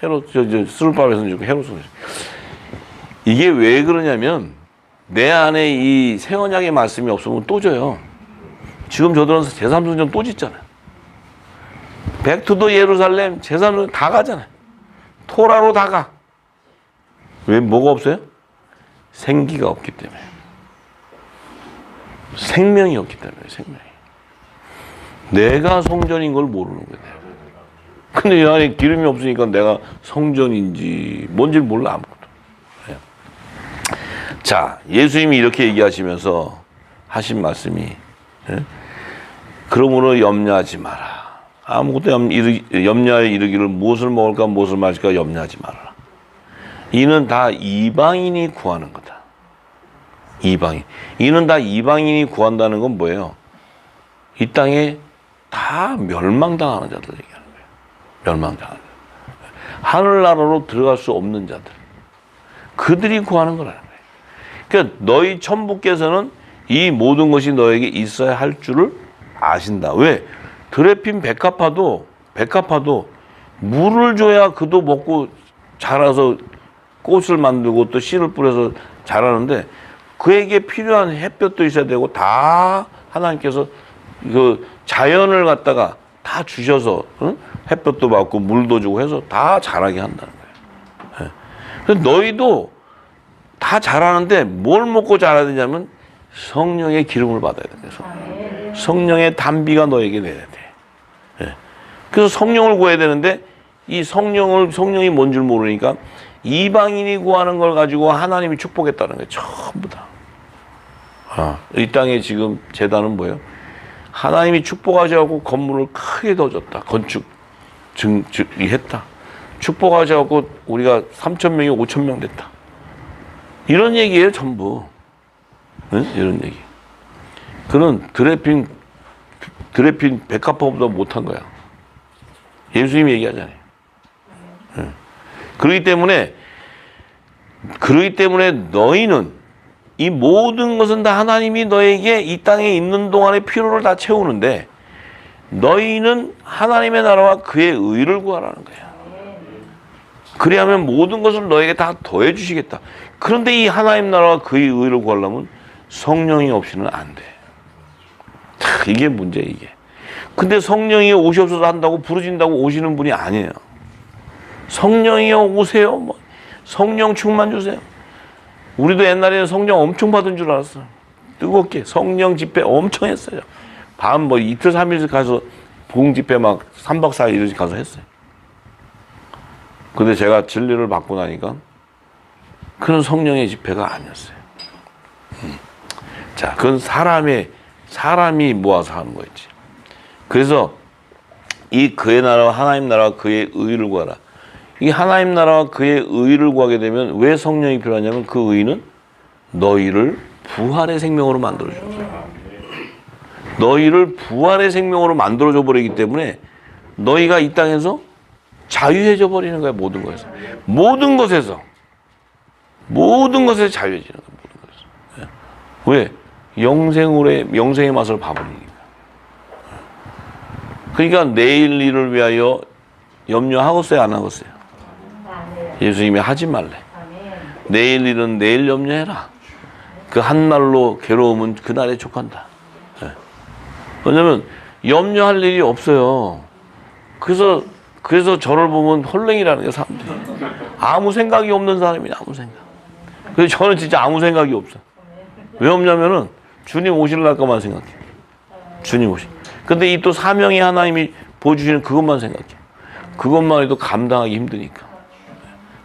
헤롯, 스룹바벨에서 주고 헤롯은. 이게 왜 그러냐면 내 안에 이 새 언약의 말씀이 없으면 또 줘요. 지금 저들은 제3성전 또 짓잖아요. 백투더 예루살렘 제3성전 다 가잖아요. 토라로 다 가. 왜 뭐가 없어요? 생기가 없기 때문에. 생명이 없기 때문에 생명이. 내가 성전인 걸 모르는 거예요. 근데 이 안에 기름이 없으니까 내가 성전인지 뭔지 몰라 아무것도. 자, 예수님이 이렇게 얘기하시면서 하신 말씀이 그러므로 염려하지 마라. 아무것도 염려에 이르기를 무엇을 먹을까 무엇을 마실까 염려하지 말아라. 이는 다 이방인이 구하는 거다. 이방인. 이는 다 이방인이 구한다는 건 뭐예요? 이 땅에 다 멸망당하는 자들 얘기하는 거예요. 멸망당하는 자들. 하늘나라로 들어갈 수 없는 자들. 그들이 구하는 거라는 거예요. 그러니까 너희 천부께서는 이 모든 것이 너에게 있어야 할 줄을 아신다. 왜? 드레핀 백합화도 물을 줘야 그도 먹고 자라서 꽃을 만들고 또 씨를 뿌려서 자라는데 그에게 필요한 햇볕도 있어야 되고 다 하나님께서 그 자연을 갖다가 다 주셔서 햇볕도 받고 물도 주고 해서 다 자라게 한다는 거예요. 그래서 너희도 다 자라는데 뭘 먹고 자라야 되냐면 성령의 기름을 받아야 돼요. 성령의 단비가 너에게 내려야 돼. 그래서 성령을 구해야 되는데 이 성령이 뭔 줄 모르니까 이방인이 구하는 걸 가지고 하나님이 축복했다는 거예요. 전부 다. 이 땅에 지금 제단은 뭐예요? 하나님이 축복하셔갖고 건물을 크게 더 줬다. 건축 했다. 축복하셔갖고 우리가 3,000명이 5,000명 됐다. 이런 얘기예요, 전부. 이런 얘기. 그는 드레핀 백합화보다 못한 거야. 예수님이 얘기하잖아요. 그렇기 때문에 너희는 이 모든 것은 다 하나님이 너에게 이 땅에 있는 동안의 필요를 다 채우는데 너희는 하나님의 나라와 그의 의를 구하라는 거야. 그래야면 모든 것을 너에게 다 더해 주시겠다. 그런데 이 하나님 나라와 그의 의를 구하려면 성령이 없이는 안 돼. 이게 문제야, 이게. 근데 성령이 오시옵소서 한다고 부르진다고 오시는 분이 아니에요. 성령이여 오세요. 뭐 성령 충만 주세요. 우리도 옛날에는 성령 엄청 받은 줄 알았어. 뜨겁게 성령 집회 엄청 했어요. 밤 뭐 이틀 3일 가서 부흥 집회 막 3박 4일 가서 했어요. 근데 제가 진리를 받고 나니까 그런 성령의 집회가 아니었어요. 자, 그건 사람이 모아서 하는 거였지. 그래서 이 그의 나라와 하나님 나라와 그의 의를 구하라. 이 하나님 나라와 그의 의를 구하게 되면 왜 성령이 필요하냐면 그 의는 너희를 부활의 생명으로 만들어줘. 너희를 부활의 생명으로 만들어줘 버리기 때문에 너희가 이 땅에서 자유해져 버리는 거야. 모든 것에서 자유해지는 거야. 모든 것에서. 왜? 영생의 맛을 봐버리니까. 그러니까 내일 일을 위하여 염려하겠어요, 안 하겠어요? 예수님이 하지 말래. 내일 일은 내일 염려해라. 그 한날로 괴로움은 그날에 족한다. 네. 왜냐면 염려할 일이 없어요. 그래서 저를 보면 홀랭이라는 게 사람들이. 아무 생각이 없는 사람이냐, 아무 생각. 그래서 저는 진짜 아무 생각이 없어요. 왜 없냐면은 주님 오실날까만 생각해. 주님 오실. 근데 이 또 사명이 하나님이 보여주시는 그것만 생각해. 그것만 해도 감당하기 힘드니까.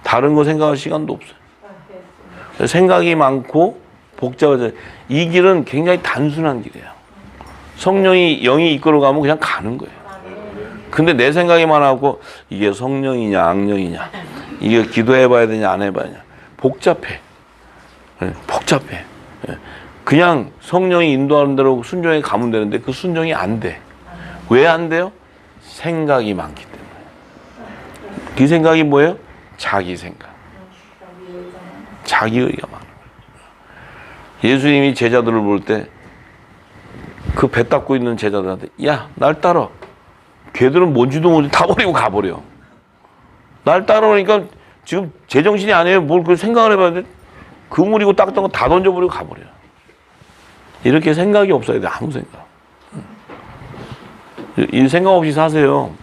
다른 거 생각할 시간도 없어요. 생각이 많고 복잡하죠. 이 길은 굉장히 단순한 길이에요. 성령이 영이 이끌어가면 그냥 가는 거예요. 근데 내 생각이 많아갖고 이게 성령이냐 악령이냐, 이게 기도해봐야 되냐 안 해봐야 되냐, 복잡해. 복잡해. 그냥 성령이 인도하는 대로 순종해 가면 되는데 그 순종이 안 돼. 왜 안 돼요? 생각이 많기 때문에. 그 생각이 뭐예요? 자기 생각. 자기 의가 많은 거예요. 예수님이 제자들을 볼 때 그 배 닦고 있는 제자들한테 야, 날 따라. 걔들은 뭔지도 모르지 다 버리고 가버려. 날 따라오니까 지금 제정신이 아니에요. 뭘 그 생각을 해봐야 돼. 그물이고 닦던 거 다 던져버리고 가버려요. 이렇게 생각이 없어야 돼. 아무 생각. 이 생각 없이 사세요.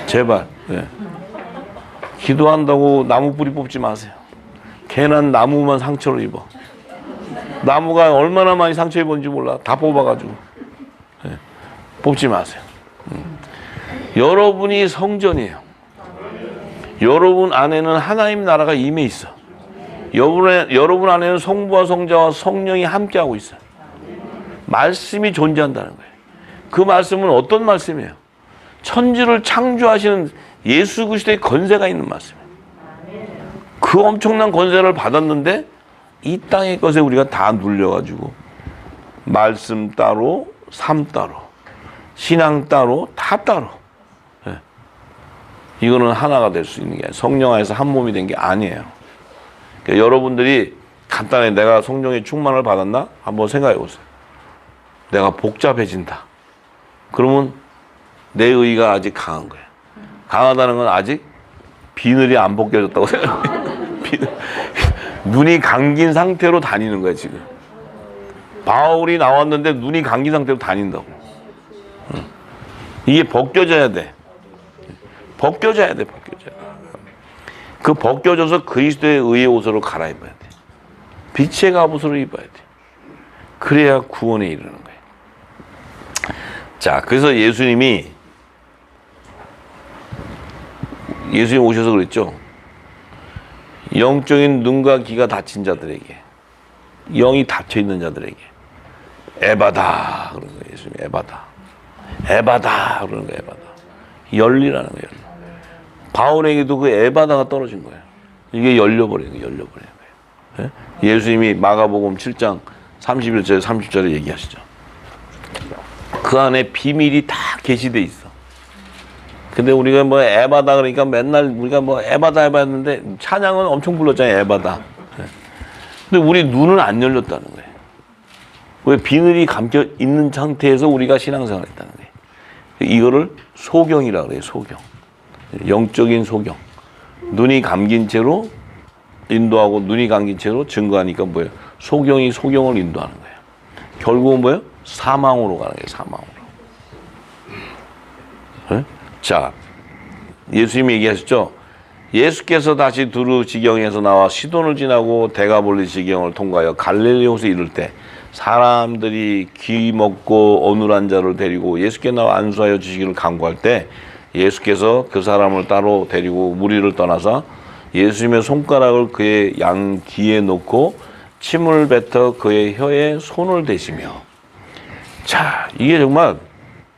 제발. 네. 기도한다고 나무 뿌리 뽑지 마세요. 괜한 나무만 상처를 입어. 나무가 얼마나 많이 상처 입었는지 몰라. 다 뽑아가지고. 네. 뽑지 마세요. 여러분이 성전이에요. 여러분 안에는 하나님 나라가 임해 있어. 여러분 안에는 성부와 성자와 성령이 함께하고 있어요. 말씀이 존재한다는 거예요. 그 말씀은 어떤 말씀이에요? 천지를 창조하시는 예수 그리스도의 권세가 있는 말씀이에요. 그 엄청난 권세를 받았는데 이 땅의 것에 우리가 다 눌려가지고 말씀 따로, 삶 따로, 신앙 따로, 다 따로. 네. 이거는 하나가 될 수 있는 게 아니에요. 성령 안에서 한 몸이 된 게 아니에요. 그러니까 여러분들이 간단히 내가 성령의 충만을 받았나? 한번 생각해 보세요. 내가 복잡해진다. 그러면 내 의가 아직 강한 거예요. 강하다는 건 아직 비늘이 안 벗겨졌다고 생각해요. 눈이 감긴 상태로 다니는 거예요, 지금. 바울이 나왔는데 눈이 감긴 상태로 다닌다고. 이게 벗겨져야 돼. 벗겨져야 돼, 벗겨져야 돼. 그 벗겨져서 그리스도의 의의 옷으로 갈아입어야 돼. 빛의 갑옷으로 입어야 돼. 그래야 구원에 이르는 거예요. 자, 그래서 예수님이 오셔서 그랬죠. 영적인 눈과 귀가 닫힌 자들에게, 영이 닫혀 있는 자들에게 에바다 그러는 거예요. 예수님이 에바다, 에바다 그러는 거예요. 에바다, 열리라는 거예요. 바울에게도 그 에바다가 떨어진 거예요. 이게 열려버리는 거예요. 열려버리는 거예요. 예? 예수님이 마가복음 7장 31절 30절에 얘기하시죠. 그 안에 비밀이 다 계시돼 있어. 근데 우리가 뭐 에바다 그러니까 맨날 우리가 뭐 에바다 했는데 찬양은 엄청 불렀잖아요. 에바다. 근데 우리 눈은 안 열렸다는 거예요. 왜? 비늘이 감겨 있는 상태에서 우리가 신앙생활을 했다는 거예요. 이거를 소경이라고 그래요. 소경. 영적인 소경. 눈이 감긴 채로 인도하고 눈이 감긴 채로 증거하니까 뭐예요? 소경이 소경을 인도하는 거예요. 결국은 뭐예요? 사망으로 가는 거예요. 사망으로. 네? 자, 예수님이 얘기하셨죠. 예수께서 다시 두루 지경에서 나와 시돈을 지나고 데가볼리 지경을 통과하여 갈릴리호에 이를 때 사람들이 귀 먹고 어눌한 자를 데리고 예수께 나와 안수하여 주시기를 간구할 때 예수께서 그 사람을 따로 데리고 무리를 떠나서 예수님의 손가락을 그의 양 귀에 놓고 침을 뱉어 그의 혀에 손을 대시며. 자, 이게 정말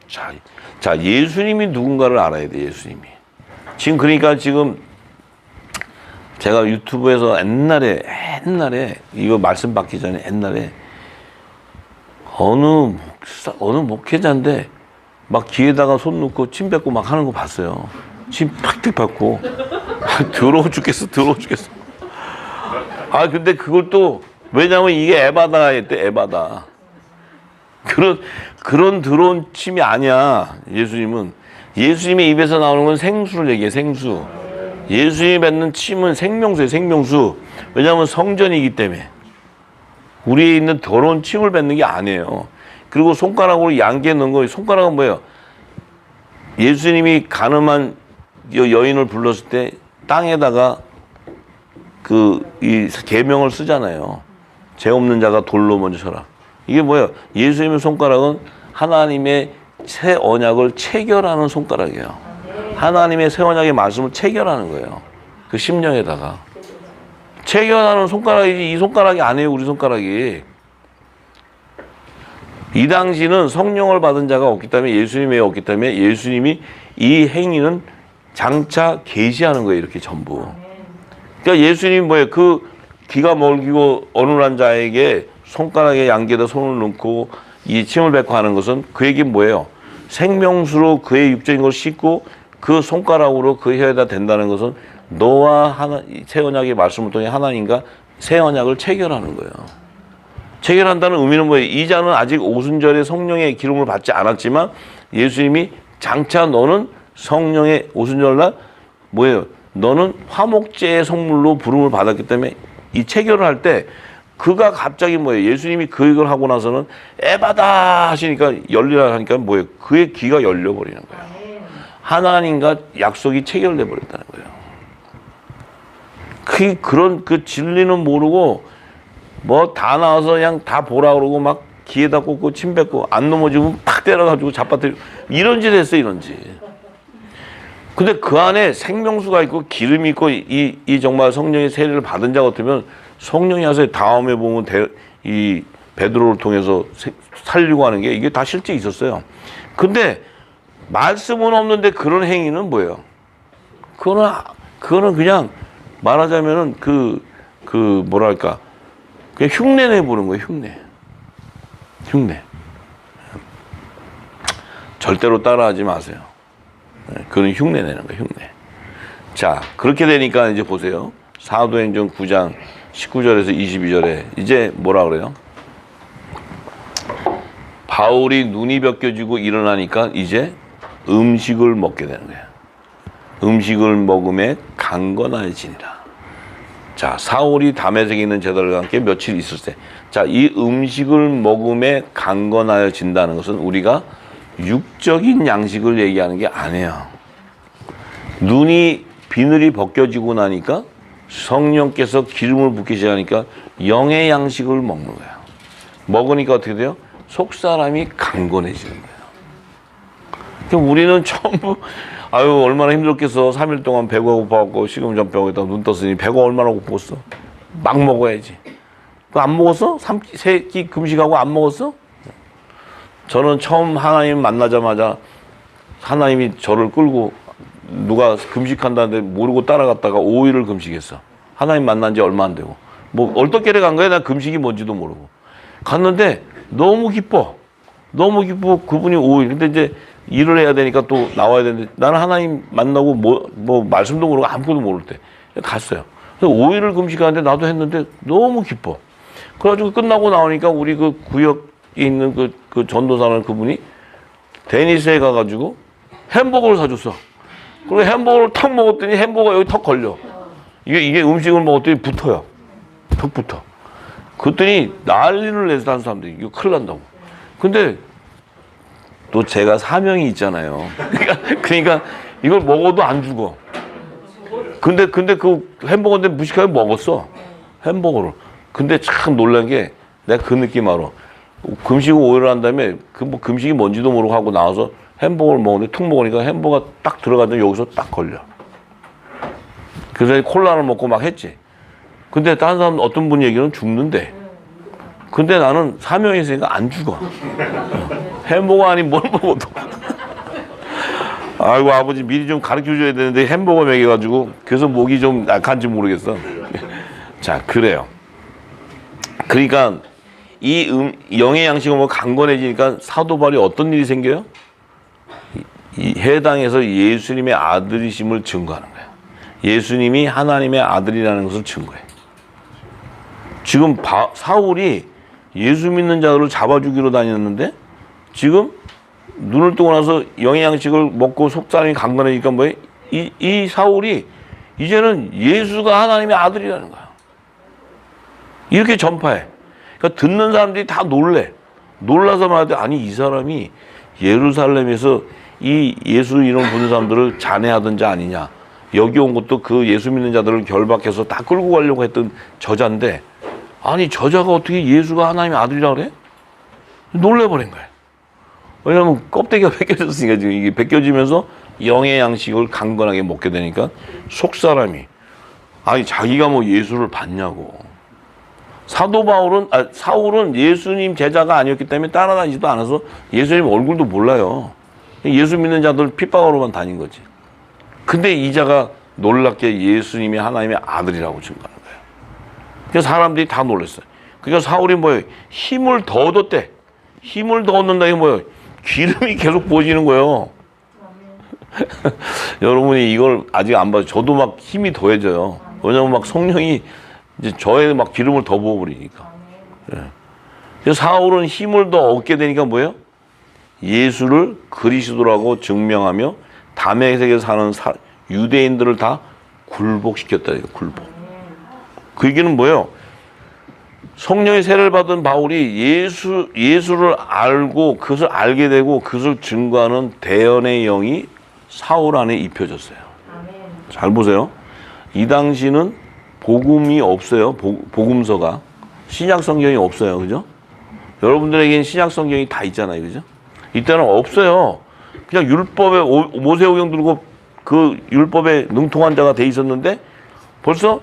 자, 예수님이 누군가를 알아야 돼. 예수님이 지금 그러니까 지금 제가 유튜브에서 옛날에 이거 말씀 받기 전에 옛날에 어느 목회자인데 막 귀에다가 손 놓고 침 뱉고 막 하는 거 봤어요. 침 팍팍 뱉고 더러워 죽겠어. 아 근데 그걸 또 왜냐면 이게 에바다였대. 에바다. 그런 더러운 침이 아니야. 예수님은. 예수님의 입에서 나오는 건 생수를 얘기해, 생수. 예수님이 뱉는 침은 생명수예요, 생명수. 왜냐하면 성전이기 때문에. 우리에 있는 더러운 침을 뱉는 게 아니에요. 그리고 손가락으로 양귀에 넣은 거, 손가락은 뭐예요? 예수님이 가늠한 여인을 불렀을 때 땅에다가 이 계명을 쓰잖아요. 죄 없는 자가 돌로 먼저 쳐라. 이게 뭐예요? 예수님의 손가락은 하나님의 새 언약을 체결하는 손가락이에요. 하나님의 새 언약의 말씀을 체결하는 거예요. 그 심령에다가. 체결하는 손가락이지 이 손가락이 아니에요. 우리 손가락이. 이 당시는 성령을 받은 자가 없기 때문에 예수님이 없기 때문에 예수님이 이 행위는 장차 계시하는 거예요. 이렇게 전부. 그러니까 예수님이 뭐예요? 그 귀가 멀기고 어눌한 자에게 손가락에 양귀에다 손을 넣고 이 침을 뱉고 하는 것은 그에게 뭐예요? 생명수로 그의 육적인 걸 씻고 그 손가락으로 그 혀에다 댄다는 것은 너와 새 언약의 말씀을 통해 하나님과 새 언약을 체결하는 거예요. 체결한다는 의미는 뭐예요? 이 자는 아직 오순절에 성령의 기름을 받지 않았지만 예수님이 장차 너는 성령의 오순절날 뭐예요? 너는 화목제의 성물로 부름을 받았기 때문에 이 체결을 할 때 그가 갑자기 뭐예요? 예수님이 그 얘기를 하고 나서는 에바다 하시니까 열리라 하니까 뭐예요? 그의 귀가 열려버리는 거예요. 하나님과 약속이 체결돼 버렸다는 거예요. 그런 진리는 모르고 뭐 다 나와서 그냥 다 보라 그러고 막 귀에다 꽂고 침 뱉고 안 넘어지면 팍 때려가지고 잡아뜨리고 이런 짓 했어 이런 짓. 근데 그 안에 생명수가 있고 기름이 있고 이 정말 성령의 세례를 받은 자 같으면 성령이 와서 다음에 보면 이 베드로를 통해서 살리고 하는 게 이게 다 실제 있었어요. 근데 말씀은 없는데 그런 행위는 뭐예요? 그거는 그냥 말하자면은 뭐랄까 그냥 흉내 내보는 거예요. 흉내. 절대로 따라하지 마세요. 그건 흉내 내는 거예요. 흉내. 자, 그렇게 되니까 이제 보세요. 사도행전 9장 19절에서 22절에 이제 뭐라 그래요? 바울이 눈이 벗겨지고 일어나니까 이제 음식을 먹게 되는 거예요. 음식을 먹음에 강건하여지니라. 자, 사울이 다메섹에 있는 제자들과 함께 며칠 있을 때, 자, 이 음식을 먹음에 강건하여진다는 것은 우리가 육적인 양식을 얘기하는 게 아니에요. 눈이 비늘이 벗겨지고 나니까 성령께서 기름을 붓기 시작하니까 영의 양식을 먹는 거예요. 먹으니까 어떻게 돼요? 속 사람이 강건해지는 거예요. 그럼 우리는 전부 아유 얼마나 힘들었겠어. 3일 동안 배가 고파갖고 식음전병에다 눈 떴으니 배가 얼마나 고팠어. 막 먹어야지. 안 먹었어? 3끼 금식하고 안 먹었어? 저는 처음 하나님 만나자마자 하나님이 저를 끌고 누가 금식한다는데 모르고 따라갔다가 5일을 금식했어. 하나님 만난 지 얼마 안 되고. 뭐 얼떨결에 간 거야. 나 금식이 뭔지도 모르고. 갔는데 너무 기뻐. 그분이 5일. 근데 이제 일을 해야 되니까 또 나와야 되는데 나는 하나님 만나고 뭐 말씀도 모르고 아무것도 모를 때 갔어요. 그래서 5일을 금식하는데 나도 했는데 너무 기뻐. 그래가지고 끝나고 나오니까 우리 그 구역에 있는 그 전도사는 그분이 데니스에 가가지고 햄버거를 사줬어. 그리고 햄버거를 탁 먹었더니 햄버거가 여기 턱 걸려. 이게 음식을 먹었더니 붙어요. 턱 붙어. 그랬더니 난리를 내서 다른 사람들이 이거 큰일 난다고. 근데 또 제가 사명이 있잖아요. 그러니까 이걸 먹어도 안 죽어. 근데 그 햄버거인데 무식하게 먹었어. 햄버거를. 근데 참 놀란 게 내가 그 느낌 알아. 금식 5일을 한 다음에 뭐 금식이 뭔지도 모르고 하고 나와서 햄버거를 먹는데 툭 먹으니까 햄버거가 딱 들어가더니 여기서 딱 걸려. 그래서 콜라를 먹고 막 했지. 근데 다른 사람 어떤 분 얘기는 죽는데. 근데 나는 사명이 있으니까 안 죽어. 햄버거 아니 뭘 먹어도. 아이고 아버지 미리 좀 가르쳐줘야 되는데 햄버거 먹여가지고 그래서 목이 좀 약한지 모르겠어. 자 그래요. 그러니까 이 영의 양식을 먹고 강건해지니까 사도 바울이 어떤 일이 생겨요? 이 해당에서 예수님의 아들이심을 증거하는 거예요. 예수님이 하나님의 아들이라는 것을 증거해. 지금 사울이 예수 믿는 자들을 잡아주기로 다녔는데 지금 눈을 뜨고 나서 영의 양식을 먹고 속사람이 강건해지니까 뭐예요? 이 사울이 이제는 예수가 하나님의 아들이라는 거야. 이렇게 전파해. 그러니까 듣는 사람들이 다 놀라서 말하되 아니 이 사람이 예루살렘에서 이 예수 이름 부르는 사람들을 잔해하던 자 아니냐. 여기 온 것도 그 예수 믿는 자들을 결박해서 다 끌고 가려고 했던 저자인데 아니 저자가 어떻게 예수가 하나님의 아들이라 그래? 놀래버린 거야. 왜냐면 껍데기가 벗겨졌으니까 지금 이게 벗겨지면서 영의 양식을 강건하게 먹게 되니까 속사람이 아니 자기가 뭐 예수를 봤냐고. 사울은 예수님 제자가 아니었기 때문에 따라다니지도 않아서 예수님 얼굴도 몰라요. 예수 믿는 자들 핍박으로만 다닌 거지. 근데 이자가 놀랍게 예수님이 하나님의 아들이라고 증거하는 거예요. 그래서 사람들이 다 놀랐어요. 그러니까 사울이 뭐예요? 힘을 더 얻었대. 힘을 더 얻는다 이게 뭐예요? 기름이 계속 부어지는 거예요. 여러분이 이걸 아직 안 봐서 저도 막 힘이 더해져요. 왜냐면 막 성령이 이제 저에 막 기름을 더 부어버리니까. 예. 그래서 사울은 힘을 더 얻게 되니까 뭐예요? 예수를 그리스도라고 증명하며 다메섹에 사는 유대인들을 다 굴복시켰다. 굴복. 그 얘기는 뭐예요? 성령의 세례를 받은 바울이 예수를 알고 그것을 알게 되고 그것을 증거하는 대언의 영이 사울 안에 입혀졌어요. 잘 보세요. 이 당시는 복음이 없어요. 복음서가. 신약 성경이 없어요. 그죠? 여러분들에게는 신약 성경이 다 있잖아요. 그죠? 이때는 없어요. 그냥 율법에 모세오경 들고 그 율법에 능통한 자가 돼 있었는데 벌써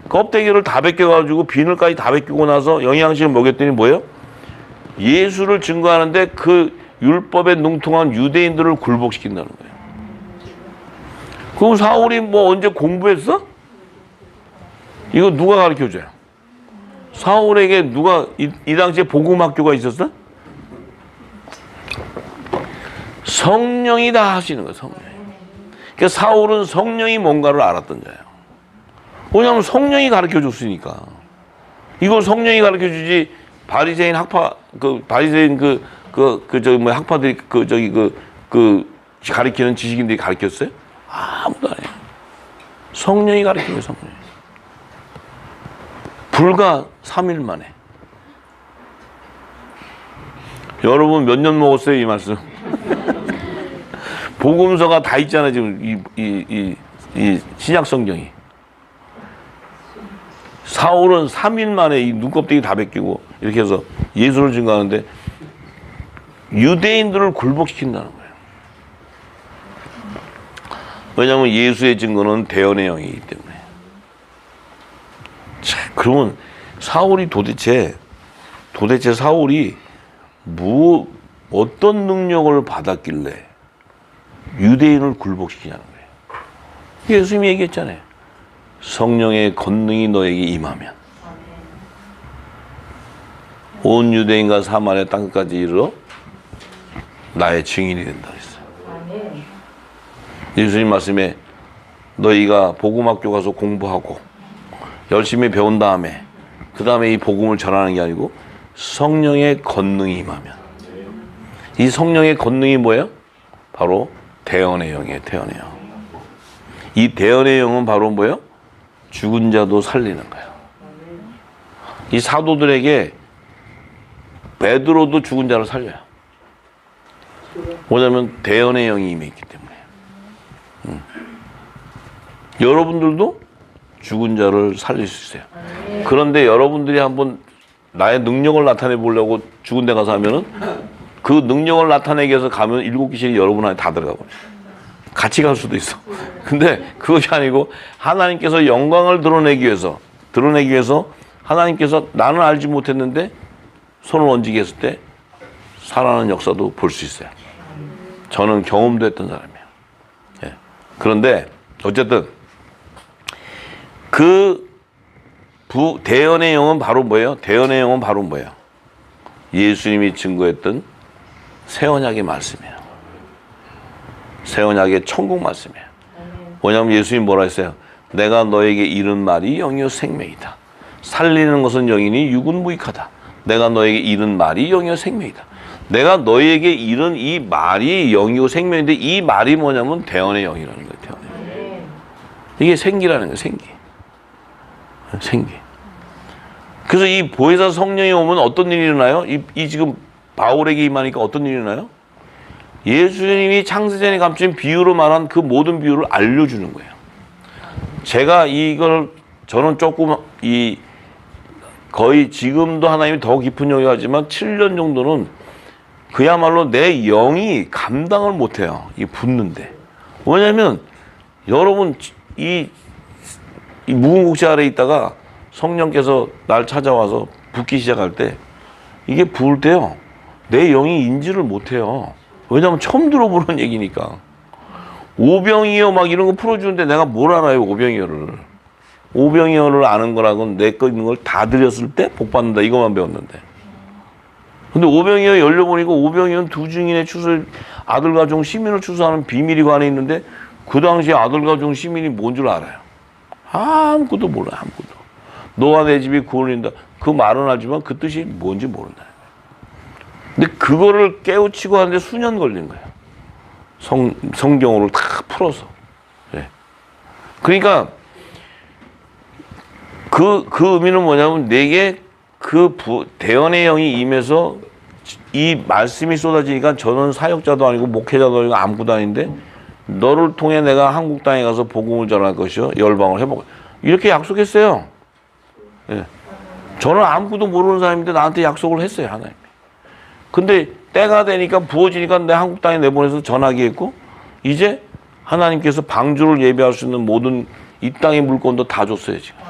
껍데기를 다 벗겨가지고 비늘까지 다 벗기고 나서 영양식을 먹였더니 뭐예요? 예수를 증거하는데 그 율법에 능통한 유대인들을 굴복시킨다는 거예요. 그럼 사울이 뭐 언제 공부했어? 이거 누가 가르쳐줘요? 사울에게 누가 이 당시에 복음학교가 있었어? 성령이 다 하시는 거예요. 성령이. 그러니까 사울은 성령이 뭔가를 알았던 자예요. 왜냐하면 성령이 가르쳐줬으니까. 이걸 성령이 가르쳐주지 바리새인 바리새인 학파들이 가르치는 지식인들이 가르쳤어요? 아무도 안 해요. 성령이 가르쳐요. 성령이. 불과 3일 만에. 여러분 몇 년 먹었어요 이 말씀? 복음서가 다 있잖아요 지금 이 신약 성경이. 사울은 3일 만에 이 눈껍데기 다 벗기고 이렇게 해서 예수를 증거하는데 유대인들을 굴복시킨다는 거예요. 왜냐하면 예수의 증거는 대언의 영이기 때문에. 자, 그러면 사울이 도대체 사울이 어떤 능력을 받았길래 유대인을 굴복시키냐는 거예요. 예수님이 얘기했잖아요. 성령의 권능이 너에게 임하면 온 유대인과 사마리아 땅까지 이르러 나의 증인이 된다 그랬어요. 예수님 말씀에 너희가 복음학교 가서 공부하고 열심히 배운 다음에 그 다음에 이 복음을 전하는 게 아니고 성령의 권능이 임하면. 이 성령의 권능이 뭐예요? 바로 대언의 영이에요. 대언의 영. 이 대언의 영은 바로 뭐예요? 죽은 자도 살리는 거예요. 이 사도들에게 베드로도 죽은 자를 살려요. 뭐냐면 대언의 영이 임했기 때문에. 여러분들도 죽은 자를 살릴 수 있어요. 그런데 여러분들이 한번 나의 능력을 나타내 보려고 죽은 데 가서 하면은 그 능력을 나타내기 위해서 가면 7귀신이 여러분 안에 다 들어가 버려요. 같이 갈 수도 있어. 근데 그것이 아니고 하나님께서 영광을 드러내기 위해서 하나님께서 나는 알지 못했는데 손을 얹게 했을 때 살아나는 역사도 볼 수 있어요. 저는 경험도 했던 사람이에요. 예. 그런데 어쨌든 대언의 영은 바로 뭐예요? 대언의 영은 바로 뭐예요? 예수님이 증거했던 새 언약의 말씀이에요. 새 언약의 천국 말씀이에요. 왜냐하면 예수님이 뭐라 했어요? 내가 너에게 이른 말이 영이요 생명이다. 살리는 것은 영이니 육은 무익하다. 내가 너에게 이른 말이 영이요 생명이다. 내가 너에게 이른 이 말이 영이고 생명인데 이 말이 뭐냐면 대언의 영이라는 거예요. 대언의 영. 이게 생기라는 거예요. 생기. 생기. 그래서 이 보혜사 성령이 오면 어떤 일이 일어나요? 이 지금 바울에게 임하니까 어떤 일이 일어나요? 예수님이 창세전에 감춘 비유로 말한 그 모든 비유를 알려주는 거예요. 제가 이걸 저는 조금 거의 지금도 하나님이 더 깊은 영이 하지만 7년 정도는 그야말로 내 영이 감당을 못해요. 이 붙는데. 왜냐면 여러분 이 묵은 국시 아래에 있다가 성령께서 날 찾아와서 붓기 시작할 때 이게 부을 때요. 내 영이 인지를 못해요. 왜냐면 처음 들어보는 얘기니까. 오병이어 막 이런 거 풀어주는데 내가 뭘 알아요, 오병이어를. 오병이어를 아는 거라고는 내 거 있는 걸 다 드렸을 때 복 받는다 이것만 배웠는데. 근데 오병이어 열려보니까 오병이어는 두 증인의 추수, 아들과 종 시민을 추수하는 비밀이 관해 있는데 그 당시에 아들과 종 시민이 뭔 줄 알아요? 아무것도 몰라요, 아무것도. 너와 내 집이 구원인다. 그 말은 알지만 그 뜻이 뭔지 모른다. 근데 그거를 깨우치고 하는데 수년 걸린 거예요. 성경으로 다 풀어서. 네. 그러니까 그 의미는 뭐냐면 내게 대언의 영이 임해서 이 말씀이 쏟아지니까 저는 사역자도 아니고 목회자도 아니고 아무것도 아닌데 너를 통해 내가 한국 땅에 가서 복음을 전할 것이요 열방을 해보고 이렇게 약속했어요. 예. 저는 아무것도 모르는 사람인데 나한테 약속을 했어요, 하나님이. 근데 때가 되니까 부어지니까 내 한국 땅에 내보내서 전하게 했고 이제 하나님께서 방주를 예배할 수 있는 모든 이 땅의 물건도 다 줬어요, 지금.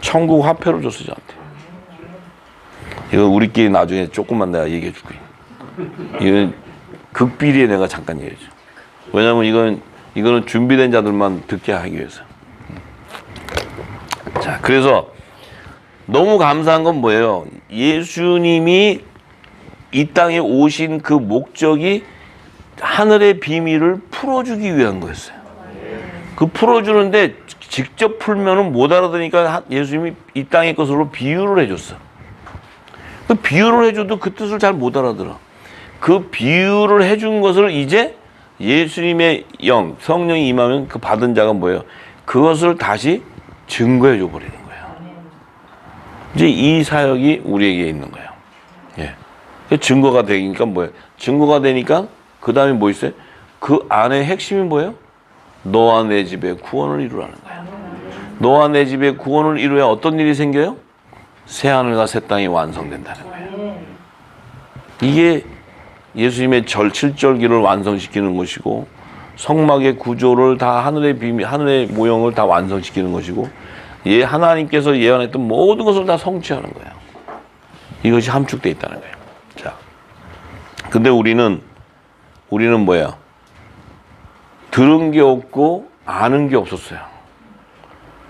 천국 화폐를 줬어요, 저한테. 이거 우리끼리 나중에 조금만 내가 얘기해 줄 거예요. 이건 극비리에 내가 잠깐 얘기해 줘. 왜냐면 이거는 준비된 자들만 듣게 하기 위해서. 자, 그래서 너무 감사한 건 뭐예요? 예수님이 이 땅에 오신 그 목적이 하늘의 비밀을 풀어주기 위한 거였어요. 그 풀어주는데 직접 풀면은 못 알아들으니까 예수님이 이 땅의 것으로 비유를 해줬어. 그 비유를 해줘도 그 뜻을 잘 못 알아들어. 그 비유를 해준 것을 이제 예수님의 영, 성령이 임하면 그 받은 자가 뭐예요? 그것을 다시 증거해 줘 버리는 거예요. 이제 이 사역이 우리에게 있는 거예요. 예. 증거가 되니까 뭐예요? 증거가 되니까 그 다음에 뭐 있어요? 그 안에 핵심이 뭐예요? 너와 내 집에 구원을 이루라는 거예요. 너와 내 집에 구원을 이루어야 어떤 일이 생겨요? 새 하늘과 새 땅이 완성된다는 거예요. 이게 예수님의 7절기를 완성시키는 것이고 성막의 구조를 다 하늘의 비밀, 하늘의 모형을 다 완성시키는 것이고 하나님께서 예언했던 모든 것을 다 성취하는 거예요. 이것이 함축되어 있다는 거예요. 자, 근데 우리는 뭐야? 들은 게 없고 아는 게 없었어요.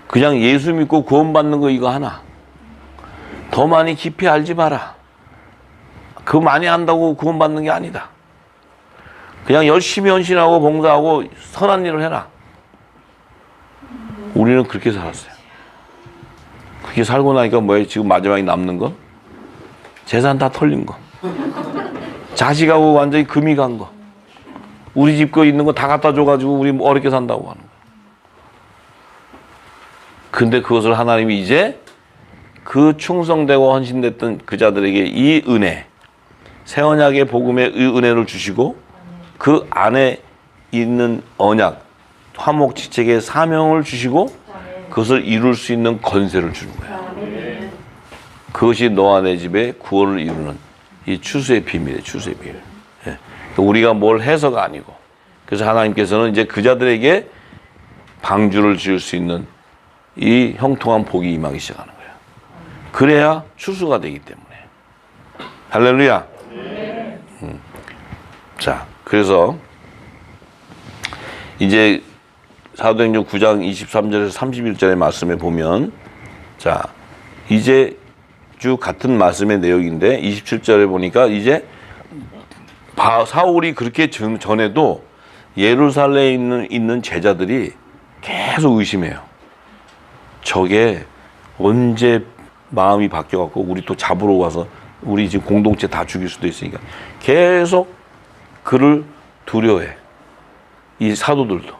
그냥 예수 믿고 구원받는 거 이거 하나. 더 많이 깊이 알지 마라. 그 많이 안다고 구원받는 게 아니다. 그냥 열심히 헌신하고 봉사하고 선한 일을 해라. 우리는 그렇게 살았어요. 그렇게 살고 나니까 뭐예요? 지금 마지막에 남는 거? 재산 다 털린 거. 자식하고 완전히 금이 간 거. 우리 집 거 있는 거 다 갖다 줘가지고 우리 어렵게 산다고 하는 거. 근데 그것을 하나님이 이제 그 충성되고 헌신됐던 그 자들에게 이 은혜, 새 언약의 복음의 은혜를 주시고 그 안에 있는 언약, 화목지책의 사명을 주시고 그것을 이룰 수 있는 권세를 주는 거예요. 그것이 너와 내 집에 구원을 이루는 이 추수의 비밀이에요. 추수의 비밀. 예. 우리가 뭘 해서가 아니고 그래서 하나님께서는 이제 그 자들에게 방주를 지을 수 있는 이 형통한 복이 임하기 시작하는 거예요. 그래야 추수가 되기 때문에. 할렐루야. 자, 그래서 이제 사도행전 9장 23절에서 31절의 말씀에 보면 자, 이제 쭉 같은 말씀의 내용인데 27절에 보니까 이제 사울이 그렇게 전에도 예루살렘에 있는 제자들이 계속 의심해요. 저게 언제 마음이 바뀌어갖고 우리 또 잡으러 와서 우리 지금 공동체 다 죽일 수도 있으니까 계속 그를 두려워해. 이 사도들도.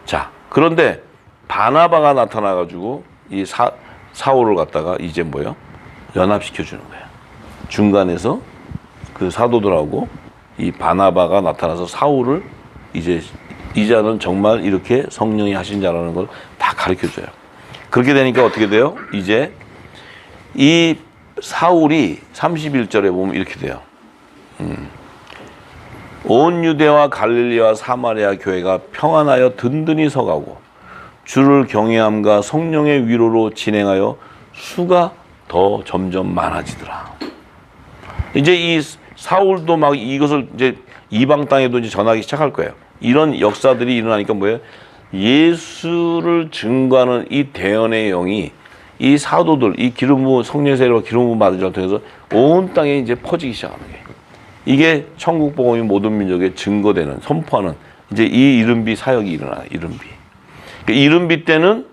자, 그런데 바나바가 나타나가지고 이 사울을 갖다가 이제 뭐요? 연합시켜주는 거예요. 중간에서 그 사도들하고 이 바나바가 나타나서 사울을 이제 이 자는 정말 이렇게 성령이 하신 자라는 걸 다 가르쳐줘요. 그렇게 되니까 어떻게 돼요? 이제 이 사울이 31절에 보면 이렇게 돼요. 온 유대와 갈릴리와 사마리아 교회가 평안하여 든든히 서가고 주를 경외함과 성령의 위로로 진행하여 수가 더 점점 많아지더라. 이제 이 사울도 막 이것을 이제 이방 땅에도 이제 전하기 시작할 거예요. 이런 역사들이 일어나니까 뭐예요? 예수를 증거하는 이 대언의 영이 이 사도들, 이 기름 부은 성령 세례와 기름 부은 받은 자를 통해서 온 땅에 이제 퍼지기 시작하는 거예요. 이게 천국 복음이 모든 민족에 증거되는, 선포하는 이제 이 이른비 사역이 일어나요. 이른비. 그 이른비 때는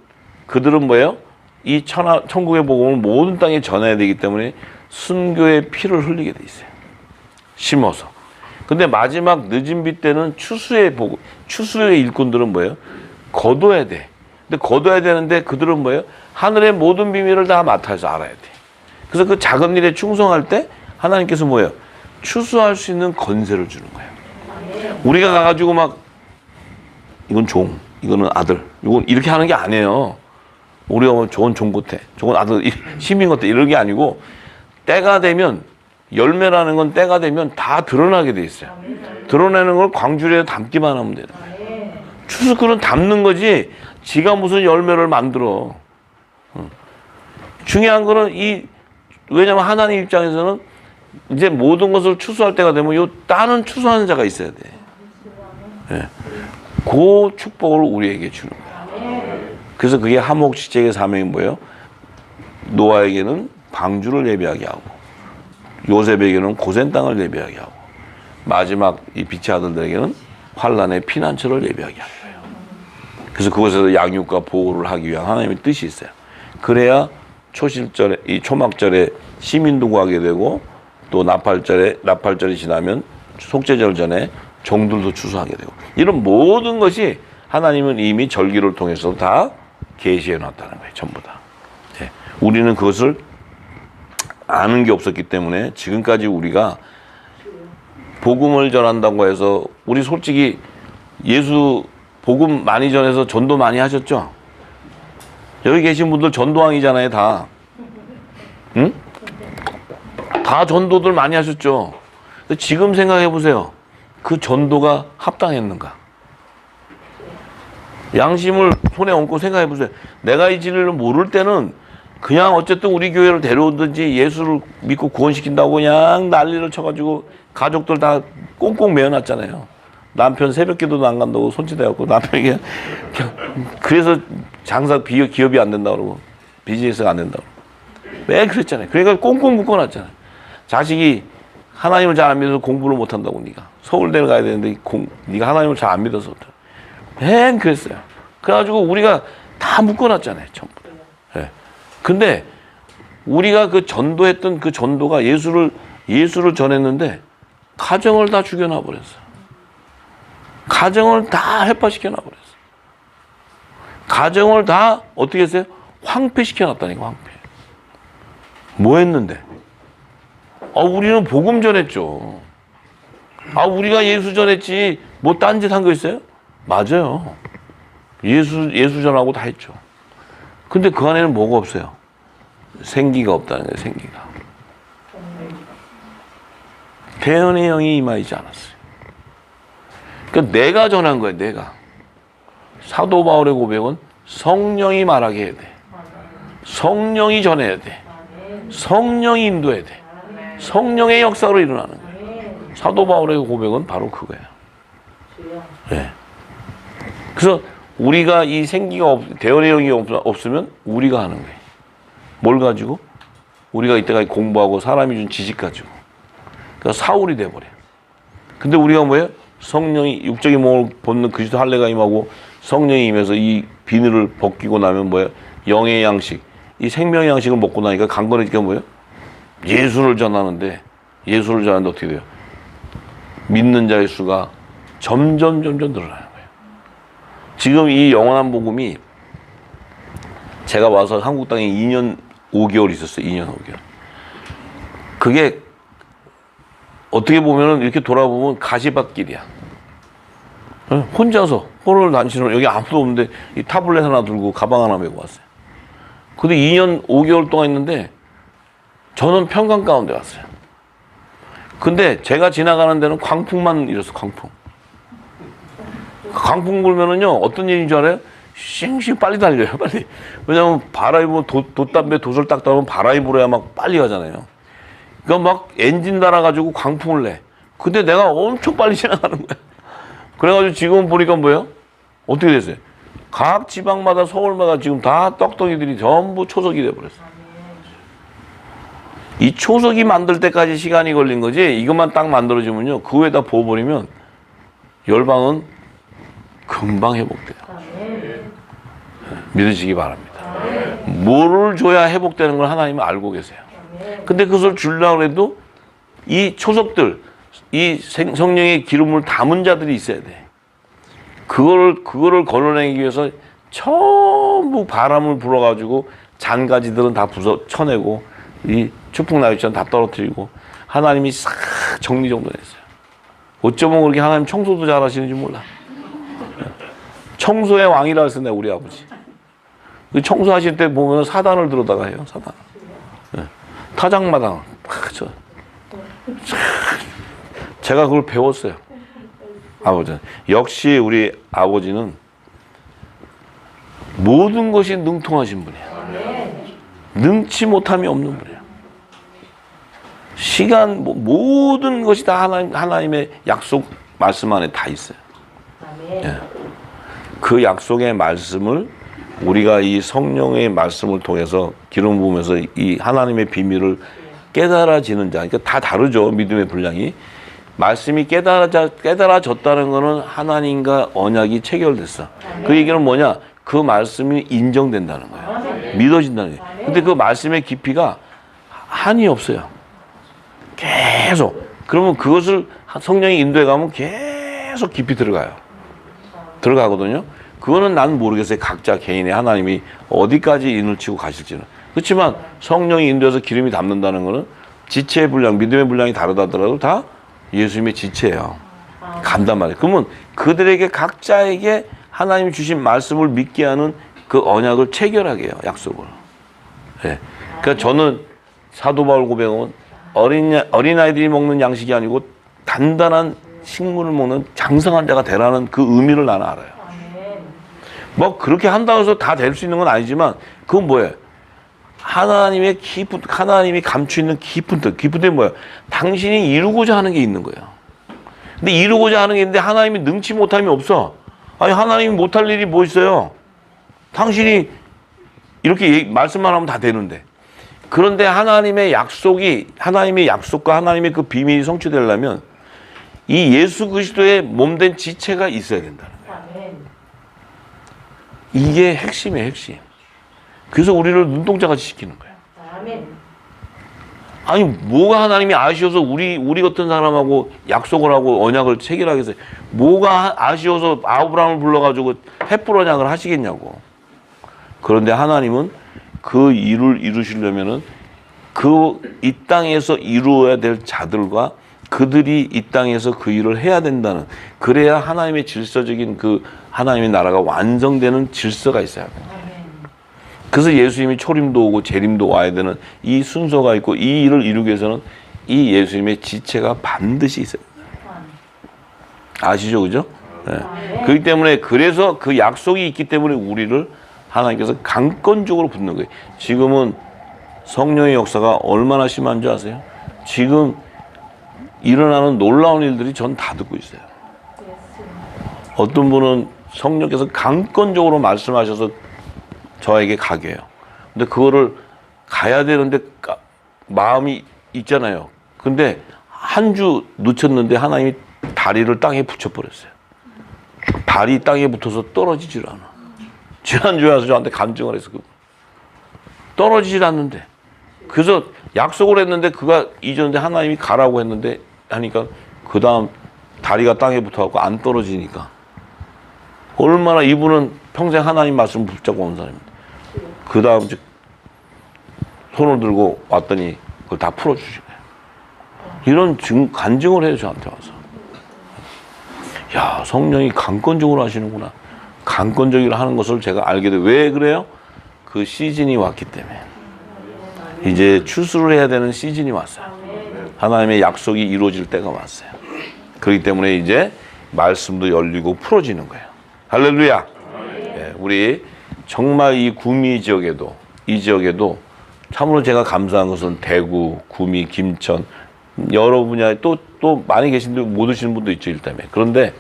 그들은 뭐예요? 이 천국의 복음을 모든 땅에 전해야 되기 때문에 순교의 피를 흘리게 돼 있어요. 심어서. 근데 마지막 늦은 비 때는 추수의 일꾼들은 뭐예요? 거둬야 돼. 근데 거둬야 되는데 그들은 뭐예요? 하늘의 모든 비밀을 다 맡아서 알아야 돼. 그래서 그 작은 일에 충성할 때 하나님께서 뭐예요? 추수할 수 있는 건세를 주는 거예요. 우리가 가가지고 막 이건 종, 이거는 아들, 이건 이렇게 하는 게 아니에요. 우리가 뭐 저건 종 같아, 저건 아들, 시민 같아 이런 게 아니고 때가 되면 열매라는 건 때가 되면 다 드러나게 돼 있어요. 드러내는 걸 광주리에 담기만 하면 되는 거예요. 추수꾼은 담는 거지 지가 무슨 열매를 만들어. 중요한 거는 왜냐면 하나님 입장에서는 이제 모든 것을 추수할 때가 되면 요 따는 추수하는 자가 있어야 돼. 네. 그 축복을 우리에게 주는 거야. 그래서 그게 하목지책의 사명이 뭐예요? 노아에게는 방주를 예비하게 하고 요셉에게는 고센 땅을 예비하게 하고 마지막 이 빛의 아들들에게는 환란의 피난처를 예비하게 하는 거예요. 그래서 그곳에서 양육과 보호를 하기 위한 하나님의 뜻이 있어요. 그래야 초실절에 이 초막절에 시민도 구하게 되고 또 나팔절이 지나면 속죄절 전에 종들도 추수하게 되고 이런 모든 것이 하나님은 이미 절기를 통해서 다 계시해 놨다는 거예요. 전부 다. 네. 우리는 그것을 아는 게 없었기 때문에 지금까지 우리가 복음을 전한다고 해서 우리 솔직히 예수 복음 많이 전해서 전도 많이 하셨죠? 여기 계신 분들 전도왕이잖아요, 다. 응? 다 전도들 많이 하셨죠? 지금 생각해 보세요. 그 전도가 합당했는가? 양심을 손에 얹고 생각해 보세요. 내가 이 진리를 모를 때는 그냥 어쨌든 우리 교회를 데려오든지 예수를 믿고 구원시킨다고 그냥 난리를 쳐가지고 가족들 다 꽁꽁 매어놨잖아요. 남편 새벽 기도도 안 간다고 손짓해갖고 남편이 그래서 장사 기업이 안 된다고 그러고 비즈니스가 안 된다고 매일 그랬잖아요. 그러니까 꽁꽁 묶어놨잖아요. 자식이 하나님을 잘 안 믿어서 공부를 못한다고 네가 서울대를 가야 되는데 네가 하나님을 잘 안 믿어서 맨 그랬어요. 그래가지고 우리가 다 묶어놨잖아요. 전부 다. 네. 근데 우리가 그 전도했던 그 전도가 예수를 전했는데 가정을 다 죽여놔 버렸어요. 가정을 다 해파시켜 놔 버렸어요. 가정을 다 어떻게 했어요? 황폐시켜 놨다니까. 황폐. 뭐 했는데? 우리는 복음 전했죠. 우리가 예수 전했지 뭐 딴짓 한 거 있어요? 맞아요. 예수 전하고 다 했죠. 근데 그 안에는 뭐가 없어요? 생기가 없다는 거예요. 생기가. 대언의 영이 임하지 않았어요. 그러니까 내가 전한 거예요. 내가. 사도 바울의 고백은 성령이 말하게 해야 돼. 성령이 전해야 돼. 성령이 인도해야 돼. 성령의 역사로 일어나는 거예요. 사도 바울의 고백은 바로 그거예요. 네. 그래서 우리가 이 생기가 대언의 영이 없으면 우리가 하는 거예요. 뭘 가지고? 우리가 이때까지 공부하고 사람이 준 지식 가지고. 그러니까 사울이 돼버려요. 근데 우리가 뭐예요? 성령이 육적인 몸을 벗는 그리스도 할례가 임하고 성령이 임해서 이 비늘을 벗기고 나면 뭐예요? 영의 양식. 이 생명의 양식을 먹고 나니까 강건해지니까 뭐예요? 예수를 전하는데 어떻게 돼요? 믿는 자의 수가 점점 늘어나는 거예요. 지금 이 영원한 복음이 제가 와서 한국 땅에 2년 5개월 있었어요. 2년 5개월. 그게 어떻게 보면은 이렇게 돌아보면 가시밭길이야. 혼자서 호를 단신으로 여기 아무도 없는데 이 타블렛 하나 들고 가방 하나 메고 왔어요. 근데 2년 5개월 동안 있는데 저는 평강 가운데 왔어요. 근데 제가 지나가는 데는 광풍만 이랬어. 광풍 불면은요 어떤 일인 줄 알아요? 싱싱 빨리 달려요. 빨리. 왜냐면 바람이 뭐 돛담배 돛을 딱 따면 바람이 불어야 막 빨리 가잖아요. 그러니까 막 엔진 달아가지고 광풍을 내. 근데 내가 엄청 빨리 지나가는 거야. 그래가지고 지금 보니까 뭐예요? 어떻게 됐어요? 각 지방마다 서울마다 지금 다 떡덩이들이 전부 초석이 돼버렸어. 이 초석이 만들 때까지 시간이 걸린 거지 이것만 딱 만들어지면요 그 위에다 부어버리면 열방은 금방 회복돼요. 믿으시기 바랍니다. 뭐를 줘야 회복되는 걸 하나님은 알고 계세요. 근데 그것을 주려고 해도 이 초석들, 이 성령의 기름을 담은 자들이 있어야 돼. 그거를 걸어내기 위해서 전부 바람을 불어가지고 잔가지들은 다 쳐내고 이 추풍나비처럼 다 떨어뜨리고 하나님이 싹 정리정돈했어요. 어쩌면 그렇게 하나님 청소도 잘하시는지 몰라. 청소의 왕이라 했어, 우리 아버지. 청소하실 때 보면 사단을 들어다가 해요, 사단. 타작마당. 제가 그걸 배웠어요. 아버지는. 역시 우리 아버지는 모든 것이 능통하신 분이에요. 능치 못함이 없는 분이에요. 시간, 모든 것이 다 하나님의 약속 말씀 안에 다 있어요. 예. 그 약속의 말씀을 우리가 이 성령의 말씀을 통해서 기름 부으면서 이 하나님의 비밀을 깨달아지는 자, 그러니까 다 다르죠. 믿음의 분량이. 말씀이 깨달아졌다는 것은 하나님과 언약이 체결됐어. 그 얘기는 뭐냐? 그 말씀이 인정된다는 거예요. 믿어진다는 거예요. 근데 그 말씀의 깊이가 한이 없어요. 계속. 그러면 그것을 성령이 인도해 가면 계속 깊이 들어가거든요. 그거는 난 모르겠어요. 각자 개인의 하나님이 어디까지 인을 치고 가실지는. 그렇지만 성령이 인도해서 기름이 담는다는 것은 지체의 분량, 믿음의 분량이 다르다 하더라도 다 예수님의 지체예요. 간단 말이에요. 그러면 그들에게 각자에게 하나님이 주신 말씀을 믿게 하는 그 언약을 체결하게 해요. 약속을. 네. 그러니까 저는 사도 바울 고백은 어린아이들이 먹는 양식이 아니고 단단한 식물을 먹는 장성한 자가 되라는 그 의미를 나는 알아요. 뭐 그렇게 한다고 해서 다 될 수 있는 건 아니지만 그건 뭐예요? 하나님이 감추 있는 깊은 뜻이 뭐예요? 당신이 이루고자 하는 게 있는 거예요. 근데 이루고자 하는 게 있는데 하나님이 능치 못함이 없어. 아니 하나님이 못할 일이 뭐 있어요? 당신이 이렇게 말씀만 하면 다 되는데. 그런데 하나님의 약속과 하나님의 그 비밀이 성취되려면 이 예수 그리스도의 몸된 지체가 있어야 된다는 거예요. 이게 핵심이에요, 핵심. 그래서 우리를 눈동자같이 시키는 거예요. 아니 뭐가 하나님이 아쉬워서 우리 같은 사람하고 약속을 하고 언약을 체결하겠어요. 뭐가 아쉬워서 아브라함을 불러가지고 횃불 언약을 하시겠냐고. 그런데 하나님은 그 일을 이루시려면은 이 땅에서 이루어야 될 자들과 그들이 이 땅에서 그 일을 해야 된다는, 그래야 하나님의 질서적인 그 하나님의 나라가 완성되는 질서가 있어야 합니다. 그래서 예수님이 초림도 오고 재림도 와야 되는 이 순서가 있고, 이 일을 이루기 위해서는 이 예수님의 지체가 반드시 있어야 됩니다. 아시죠? 그죠? 네. 그렇기 때문에, 그래서 그 약속이 있기 때문에 우리를 하나님께서 강권적으로 붙는 거예요. 지금은 성령의 역사가 얼마나 심한 줄 아세요? 지금 일어나는 놀라운 일들이 전 다 듣고 있어요. 어떤 분은 성령께서 강권적으로 말씀하셔서 저에게 가게 해요. 근데 그거를 가야 되는데 마음이 있잖아요. 근데 한 주 늦췄는데 하나님이 다리를 땅에 붙여버렸어요. 발이 땅에 붙어서 떨어지질 않아. 지난주에 와서 저한테 간증을 했어. 떨어지질 않는데. 그래서 약속을 했는데 그가 잊었는데 하나님이 가라고 했는데 하니까 그 다음 다리가 땅에 붙어갖고 안 떨어지니까. 얼마나 이분은 평생 하나님 말씀을 붙잡고 온 사람입니다. 그 다음 손을 들고 왔더니 그걸 다 풀어주시네요. 이런 간증을 해요, 저한테 와서. 야, 성령이 강권적으로 하시는구나. 강권적으로 하는 것을 제가 알게 돼요. 왜 그래요? 그 시즌이 왔기 때문에. 이제 추수를 해야 되는 시즌이 왔어요. 하나님의 약속이 이루어질 때가 왔어요. 그렇기 때문에 이제 말씀도 열리고 풀어지는 거예요. 할렐루야. 예, 우리 정말 이 구미 지역에도, 이 지역에도 참으로 제가 감사한 것은 대구, 구미, 김천 여러 분야에 또 많이 계신데 못 오시는 분도 있죠, 일단에. 그런데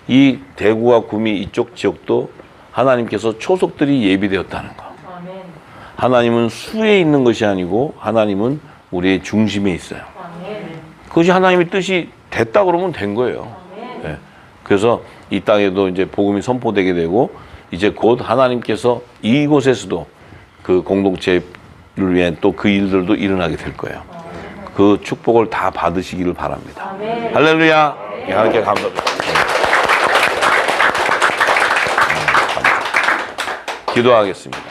이 대구와 구미 이쪽 지역도 하나님께서 초속들이 예비되었다는 거. 하나님은 수에 있는 것이 아니고 하나님은 우리의 중심에 있어요. 그것이 하나님의 뜻이 됐다 그러면 된 거예요. 네. 그래서 이 땅에도 이제 복음이 선포되게 되고 이제 곧 하나님께서 이곳에서도 그 공동체를 위한 또 그 일들도 일어나게 될 거예요. 그 축복을 다 받으시기를 바랍니다. 할렐루야. 하나님께 감사합니다. 기도하겠습니다.